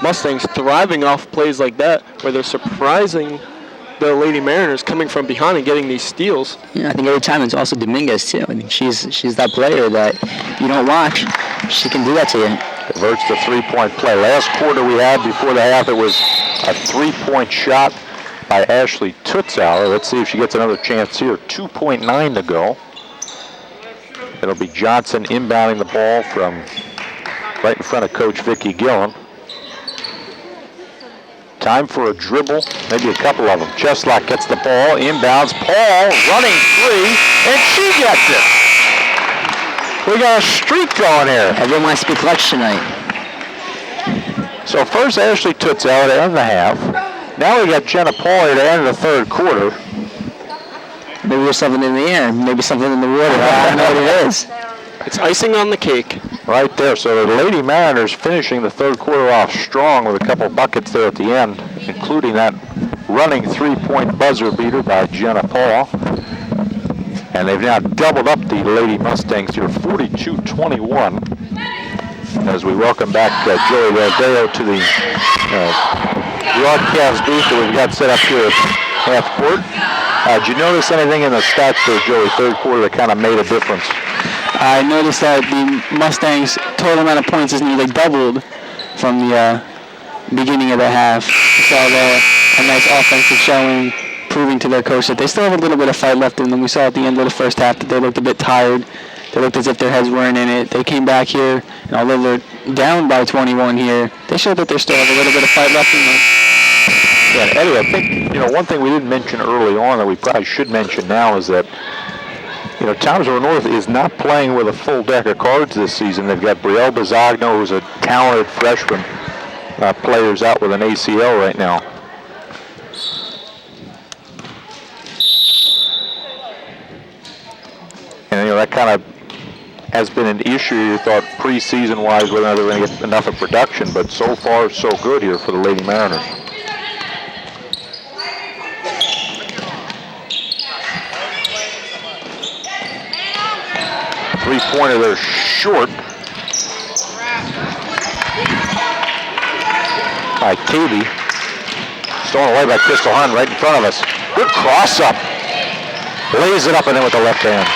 Mustangs thriving off plays like that where they're surprising the Lady Mariners coming from behind and getting these steals. Yeah, I think every time it's also Dominguez too. I mean, she's that player that you don't watch. She can do that to you. Converts the 3-point play. Last quarter we had before the half, it was a 3-point shot by Ashley Tutzauer. Let's see if she gets another chance here. 2.9 to go. It'll be Johnson inbounding the ball from right in front of Coach Vicki Gillen. Time for a dribble, maybe a couple of them. Cheslock gets the ball, inbounds. Paul running 3, and she gets it. We got a streak going here. Everyone wants to be clutch tonight. So first Ashley Tutzauer to end the half. Now we got Jenna Paul here to end the third quarter. Maybe there's something in the air. Maybe something in the water. I don't know what it is. It's icing on the cake. Right there. So the Lady Mariners finishing the third quarter off strong with a couple buckets there at the end, including that running 3-point buzzer beater by Jenna Paul. And they've now doubled up the Lady Mustangs here, 42-21. As we welcome back Joey Rodeo to the broadcast booth that we've got set up here at half court. Did you notice anything in the stats there, Joey, third quarter that kind of made a difference? I noticed that the Mustangs' total amount of points is nearly doubled from the beginning of the half. We saw there a nice offensive showing, proving to their coach that they still have a little bit of fight left in them. We saw at the end of the first half that they looked a bit tired. They looked as if their heads weren't in it. They came back here, and although they're down by 21 here, they showed that they still have a little bit of fight left in them. Yeah, Eddie, I think, one thing we didn't mention early on that we probably should mention now is that, Toms River North is not playing with a full deck of cards this season. They've got Brielle Bazagno, who's a talented freshman, players out with an ACL right now. And, that kind of has been an issue, you thought, preseason-wise, whether or not they're going to get enough of production, but so far, so good here for the Lady Mariners. Three-pointer there short by Katie. Stolen away by Crystal Hunt right in front of us. Good cross-up. Lays it up and in with the left hand.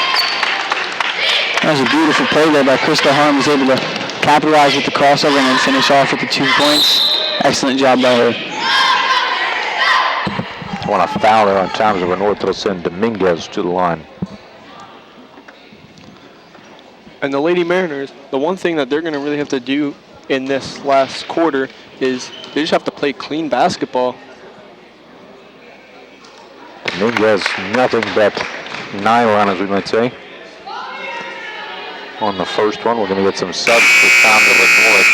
That was a beautiful play there by Crystal Hunt. Was able to capitalize with the crossover and then finish off with the 2 points. Excellent job by her. Want a foul there on Toms River North. They'll send Dominguez to the line. And the Lady Mariners, the one thing that they're going to really have to do in this last quarter is they just have to play clean basketball. Dominguez, nothing but nylon, as we might say. On the first one, we're going to get some subs for Toms River North.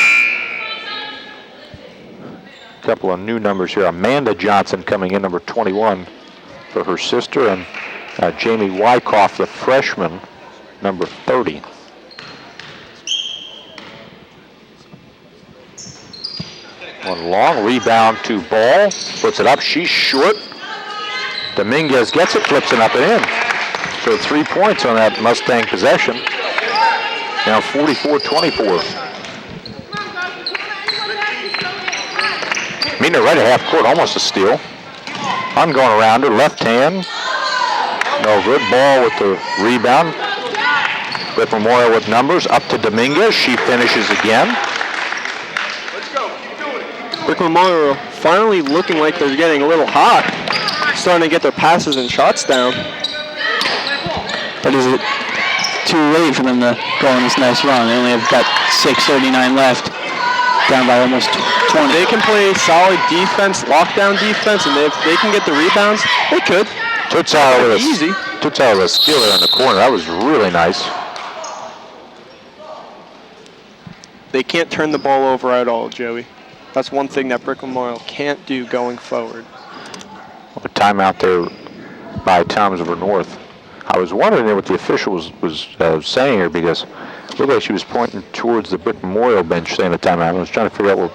A couple of new numbers here. Amanda Johnson coming in, number 21, for her sister, and Jamie Wyckoff, the freshman, number 30. One long rebound to Ball, puts it up, she's short. Dominguez gets it, flips it up and in. So 3 points on that Mustang possession. Now 44-24. Meeting her right at half court, almost a steal. I'm going around her, left hand. No good, Ball with the rebound. Brick Memorial with numbers, up to Dominguez, she finishes again. Brick Memorial finally looking like they're getting a little hot. Starting to get their passes and shots down. But is it too late for them to go on this nice run? They only have got 6:39 left, down by almost 20. They can play solid defense, lockdown defense, and if they can get the rebounds, they could. Tutzauer with easy. Tutzauer with a steal there in the corner. That was really nice. They can't turn the ball over at all, Joey. That's one thing that Brick Memorial can't do going forward. A timeout there by Toms River North. I was wondering what the official was saying here, because it looked like she was pointing towards the Brick Memorial bench saying a timeout. I was trying to figure out what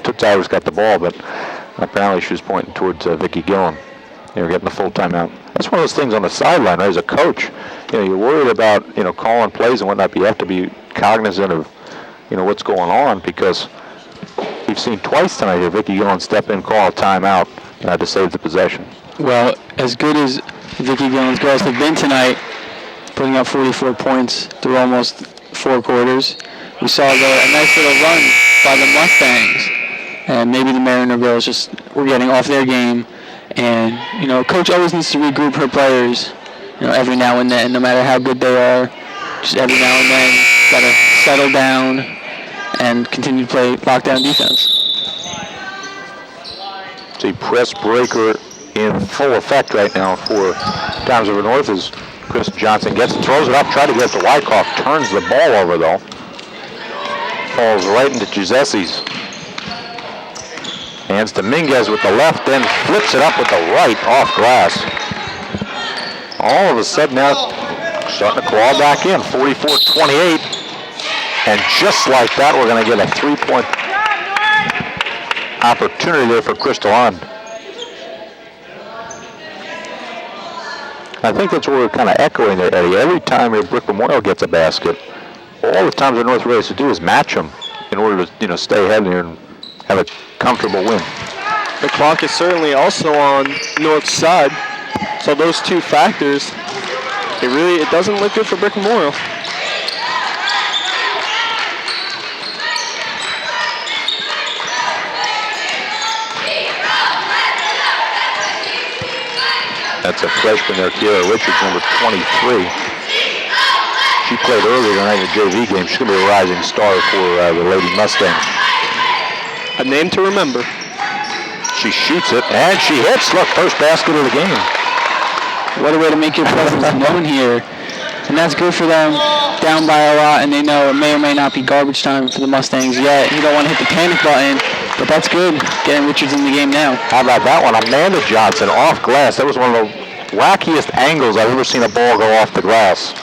Tutzauer's got the ball, but apparently she was pointing towards Vicki Gillen. They were getting the full timeout. That's one of those things on the sideline, right? As a coach, you're worried about, calling plays and whatnot, but you have to be cognizant of, what's going on, because we've seen twice tonight here Vicki Gillen step in, call a timeout to save the possession. Well, as good as Vicki Gillen's girls have been tonight, putting up 44 points through almost 4 quarters, we saw a nice little run by the Mustangs. And maybe the Mariner girls just were getting off their game. And, Coach always needs to regroup her players, every now and then, no matter how good they are. Just every now and then, got to settle down and continue to play lockdown defense. See, press breaker in full effect right now for Toms River North as Chris Johnson gets it, throws it up, tried to get it to Wyckoff, turns the ball over though. Falls right into Giuseppe's. Hands Dominguez with the left, then flips it up with the right off glass. All of a sudden now starting to claw back in, 44-28. And just like that, we're going to get a 3-point opportunity there for Crystal Hunt. I think that's what we're kind of echoing there, Eddie. Every time your Brick Memorial gets a basket, all the Toms River North really has to do is match them in order to stay ahead here and have a comfortable win. The clock is certainly also on North's side, so those two factors, it doesn't look good for Brick Memorial. That's a freshman there, Kiera Richards, number 23. She played earlier tonight in the JV game. She's going to be a rising star for the Lady Mustangs. A name to remember. She shoots it, and she hits. Look, first basket of the game. What a way to make your presence known here. And that's good for them, down by a lot, and they know it may or may not be garbage time for the Mustangs yet. You don't want to hit the panic button, but that's good, getting Richards in the game now. How about that one? Amanda Johnson off glass. That was one of the wackiest angles I've ever seen a ball go off the glass.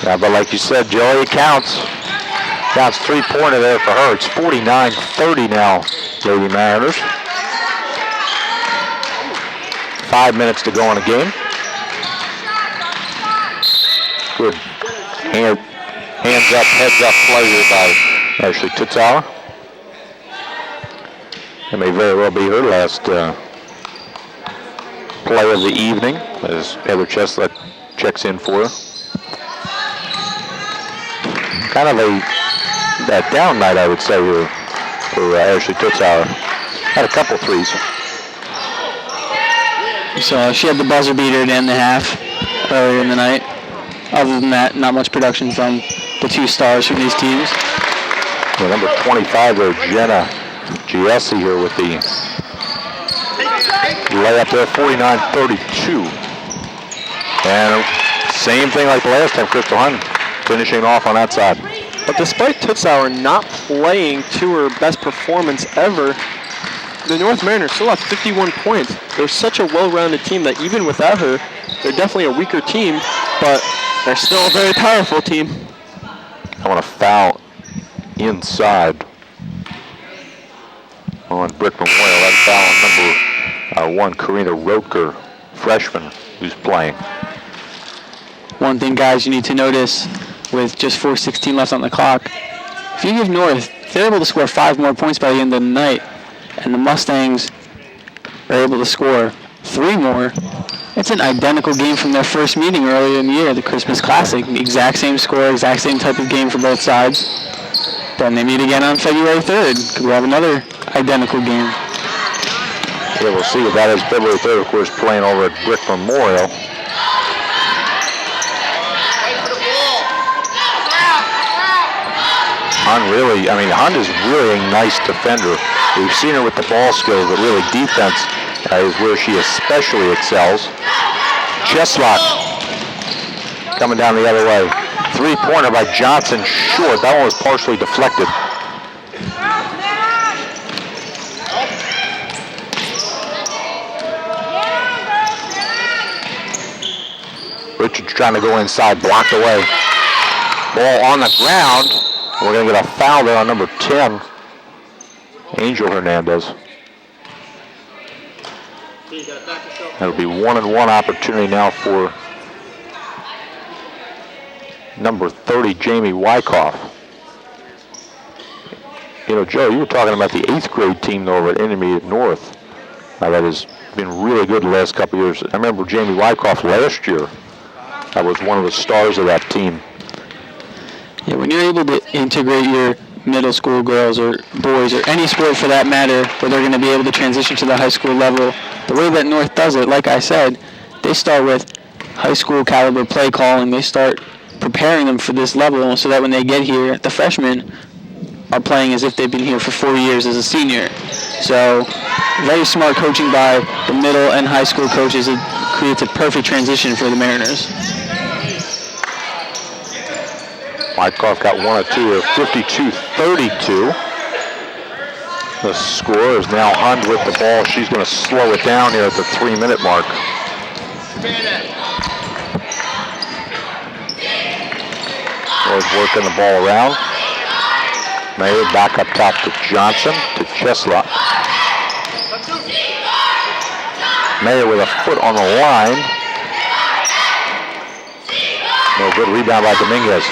Yeah, but like you said, Joey, it counts. Counts three-pointer there for her. It's 49-30 now, Lady Mariners. 5 minutes to go in the game. Good hands up, heads up play here by Ashley Tutzauer. It may very well be her last play of the evening as Heather Cheslett checks in for her. Kind of a down night, I would say, here for Ashley Tutzauer. Had a couple threes. So she had the buzzer beater to end the half earlier in the night. Other than that, not much production from the two stars from these teams. Well, number 25 there, Jenna Giessi here with the layup there, 49-32. And same thing like the last time, Crystal Hunt finishing off on that side. But despite Tutzauer not playing to her best performance ever, the North Mariners still have 51 points. They're such a well-rounded team that even without her, they're definitely a weaker team, but they're still a very powerful team. I want to foul inside on Brick Memorial. That foul on number 1, Karina Roker, freshman, who's playing. One thing, guys, you need to notice with just 4:16 left on the clock, if you give North, they're able to score 5 more points by the end of the night, and the Mustangs are able to score 3 more. It's an identical game from their first meeting earlier in the year, the Christmas Classic. The exact same score, exact same type of game for both sides. Then they meet again on February 3rd. Could we have another identical game? Yeah, we'll see. That is February 3rd, of course, playing over at Brick Memorial. Hunt is really a nice defender. We've seen her with the ball skills, but really defense is where she especially excels. Cheslock coming down the other way. Three-pointer by Johnson, short. That one was partially deflected. Richards trying to go inside, blocked away. Ball on the ground. We're going to get a foul there on number 10, Angel Hernandez. That'll be 1-and-1 opportunity now for number 30, Jamie Wyckoff. You know, Joe, you were talking about the 8th grade team over at Intermediate North. Now that has been really good the last couple of years. I remember Jamie Wyckoff last year. That was one of the stars of that team. Yeah, when you're able to integrate your middle school girls or boys or any sport for that matter where they're going to be able to transition to the high school level, the way that North does it, like I said, they start with high school caliber play calling. They start preparing them for this level so that when they get here, the freshmen are playing as if they've been here for 4 years as a senior. So very smart coaching by the middle and high school coaches. It creates a perfect transition for the Mariners. Wyckoff got 1 or 2 here, 52-32. The score is now Hunt with the ball. She's going to slow it down here at the 3-minute mark. Always working the ball around. Mayer back up top to Johnson, to Cheslock. Mayer with a foot on the line. No good rebound by Dominguez.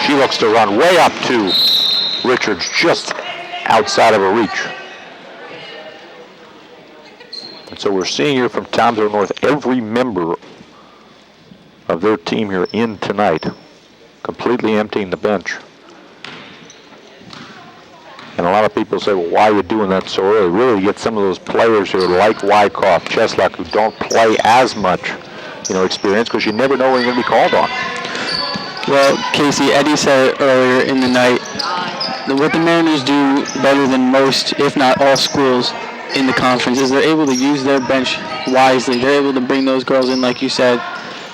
She looks to run way up to Richards, just outside of her reach. And so we're seeing here from Townsville North every member of their team here in tonight, completely emptying the bench. And a lot of people say, well, why are you doing that so early? Really get some of those players here like Wyckoff, Cheslock, who don't play as much, experience, because you never know when you're going to be called on. Well, Casey, Eddie said it earlier in the night, what the Mariners do better than most, if not all schools in the conference, is they're able to use their bench wisely. They're able to bring those girls in, like you said,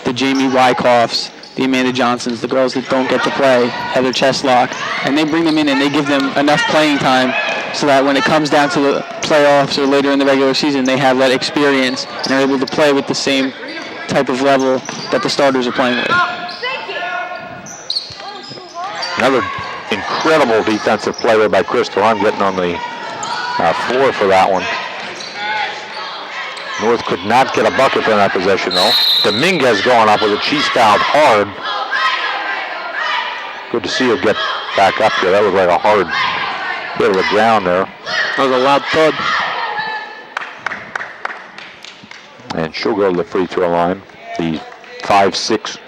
the Jamie Wyckoffs, the Amanda Johnsons, the girls that don't get to play, Heather Cheslock, and they bring them in and they give them enough playing time so that when it comes down to the playoffs or later in the regular season, they have that experience and are able to play with the same type of level that the starters are playing with. Another incredible defensive play there by Crystal. I'm getting on the floor for that one. North could not get a bucket from that possession, though. Dominguez going up with it. She's fouled hard. Good to see her get back up there. That was like a hard hit of the ground there. That was a loud thud. And she'll go to the free throw line. The 5'6"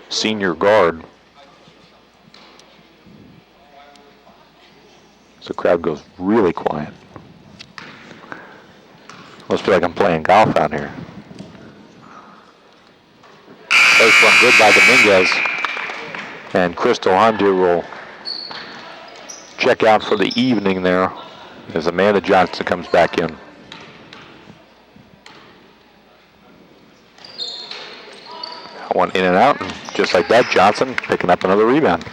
senior guard. So the crowd goes really quiet. Must feel like I'm playing golf out here. First one good by Dominguez. And Crystal Hunter will check out for the evening there as Amanda Johnson comes back in. That one in and out, and just like that, Johnson picking up another rebound.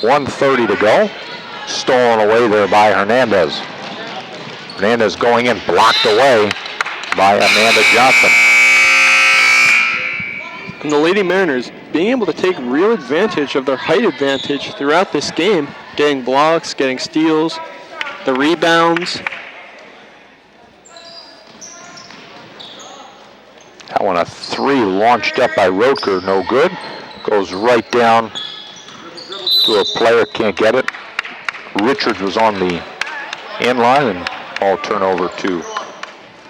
1:30 to go. Stolen away there by Hernandez. Hernandez going in, blocked away by Amanda Johnson. And the Lady Mariners being able to take real advantage of their height advantage throughout this game, getting blocks, getting steals, the rebounds. That one a three launched up by Roedker, no good. Goes right down to a player, can't get it. Richards was on the end line, and ball turnover to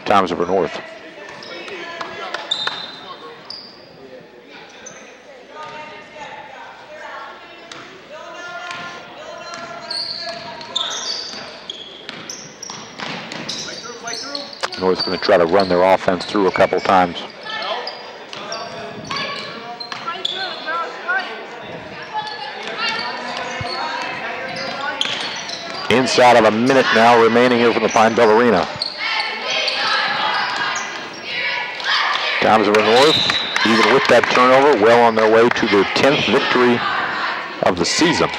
Toms River North. North's going to try to run their offense through a couple times. Inside of a minute now remaining here from the Pine Belt Arena. Toms River North, even with that turnover, well on their way to their 10th victory of the season.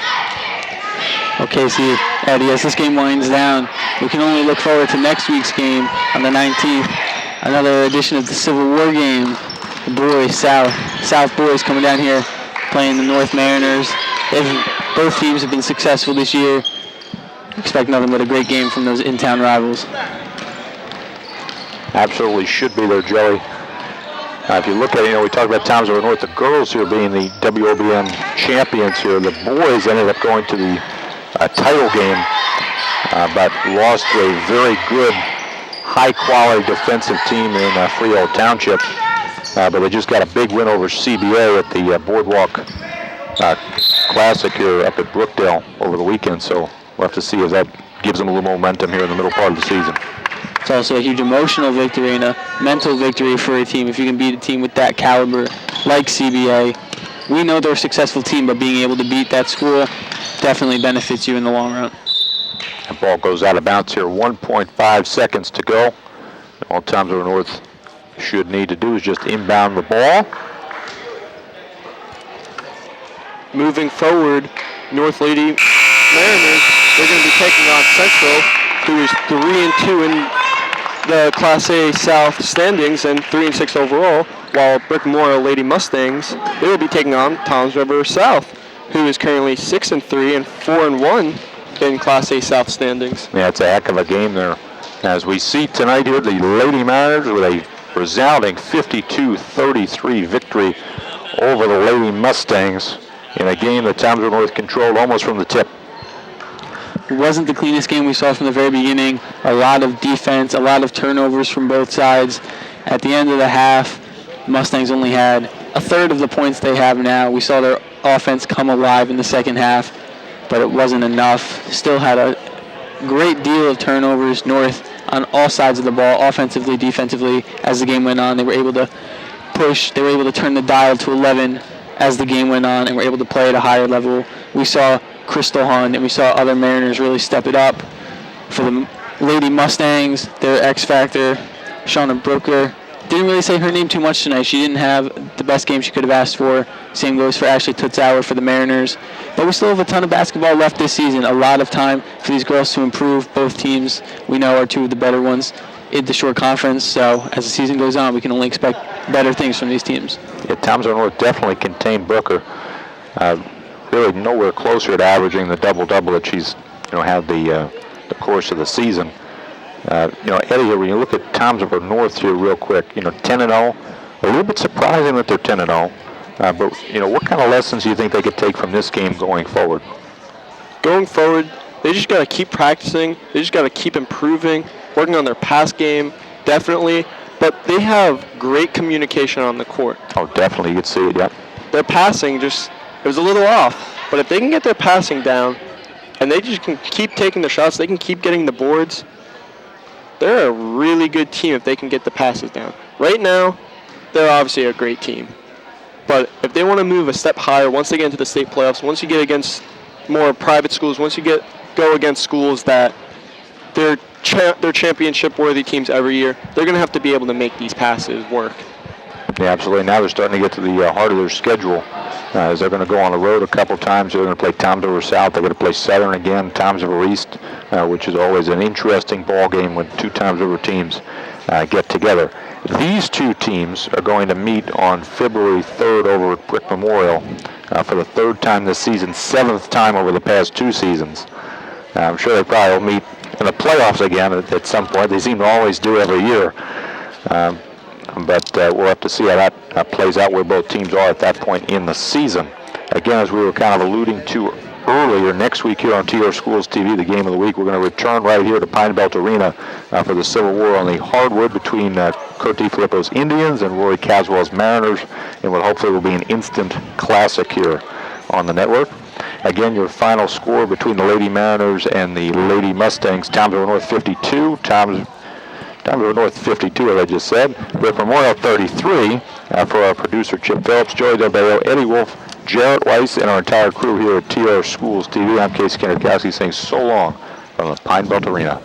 Okay, see, Eddie, as this game winds down, we can only look forward to next week's game on the 19th. Another edition of the Civil War game. The boys, South boys coming down here playing the North Mariners. Both teams have been successful this year. Expect nothing but a great game from those in-town rivals. Absolutely should be there, Joey. If you look at it, we talked about Toms River North, the girls here being the WOBM champions here. The boys ended up going to the title game, but lost to a very good, high-quality defensive team in Freehold Township. But they just got a big win over CBA at the Boardwalk Classic here up at Brookdale over the weekend. So we'll have to see if that gives them a little momentum here in the middle part of the season. It's also a huge emotional victory and a mental victory for a team if you can beat a team with that caliber like CBA. We know they're a successful team, but being able to beat that school definitely benefits you in the long run. The ball goes out of bounds here. 1.5 seconds to go. All Toms River North should need to do is just inbound the ball. Moving forward, North Lady Mariners, they're going to be taking on Central, who is 3-2 in the Class A South standings and 3-6 overall, while Brick Memorial Lady Mustangs, they will be taking on Toms River South, who is currently 6-3 and 4-1 in Class A South standings. Yeah, it's a heck of a game there. As we see tonight here, the Lady Mariners with a resounding 52-33 victory over the Lady Mustangs in a game that Toms River North controlled almost from the tip. It wasn't the cleanest game we saw from the very beginning. A lot of defense, a lot of turnovers from both sides. At the end of the half, Mustangs only had a third of the points they have now. We saw their offense come alive in the second half, but it wasn't enough. Still had a great deal of turnovers, North on all sides of the ball, offensively, defensively. As the game went on, they were able to push. They were able to turn the dial to 11 as the game went on and were able to play at a higher level. We saw Crystal Hunt and we saw other Mariners really step it up. For the Lady Mustangs, their X Factor, Shauna Brooker. Didn't really say her name too much tonight. She didn't have the best game she could have asked for. Same goes for Ashley Tutzauer for the Mariners. But we still have a ton of basketball left this season. A lot of time for these girls to improve. Both teams, we know, are two of the better ones in the short conference. So as the season goes on, we can only expect better things from these teams. Yeah, Townsville North definitely contained Brooker. Really nowhere closer to averaging the double-double that she's had the course of the season. Eddie, when you look at Townsville North here real quick, 10-0, a little bit surprising that they're 10-0. But what kind of lessons do you think they could take from this game going forward? Going forward, they just got to keep practicing. They just got to keep improving, working on their pass game, definitely. But they have great communication on the court. Oh, definitely. You could see it, yep. Their passing it was a little off. But if they can get their passing down and they just can keep taking the shots, they can keep getting the boards, they're a really good team if they can get the passes down. Right now, they're obviously a great team. But if they want to move a step higher, once they get into the state playoffs, once you get against more private schools, once you go against schools that they're championship-worthy teams every year, they're going to have to be able to make these passes work. Yeah, absolutely. Now they're starting to get to the heart of their schedule. As they're going to go on the road a couple times. They're going to play Townsville South. They're going to play Southern again, Townsville East, which is always an interesting ball game when two Townsville teams get together. These two teams are going to meet on February 3rd over at Brick Memorial for the third time this season, seventh time over the past two seasons. I'm sure they probably will meet in the playoffs again at some point. They seem to always do every year. But we'll have to see how that plays out, where both teams are at that point in the season. Again, as we were kind of alluding to earlier, next week here on TR Schools TV, the game of the week, we're going to return right here to Pine Belt Arena for the Civil War on the hardwood between Kurt DiFilippo's Indians and Rory Caswell's Mariners, and what hopefully will be an instant classic here on the network. Again, your final score between the Lady Mariners and the Lady Mustangs, Townsville North 52, Townsville North 52, as I just said. Brick Memorial 33. For our producer, Chip Phillips, Joey Del Bello, Eddie Wolf, Jarrett Weiss, and our entire crew here at TR Schools TV, I'm Casey Kennard-Kowski saying so long from the Pine Belt Arena.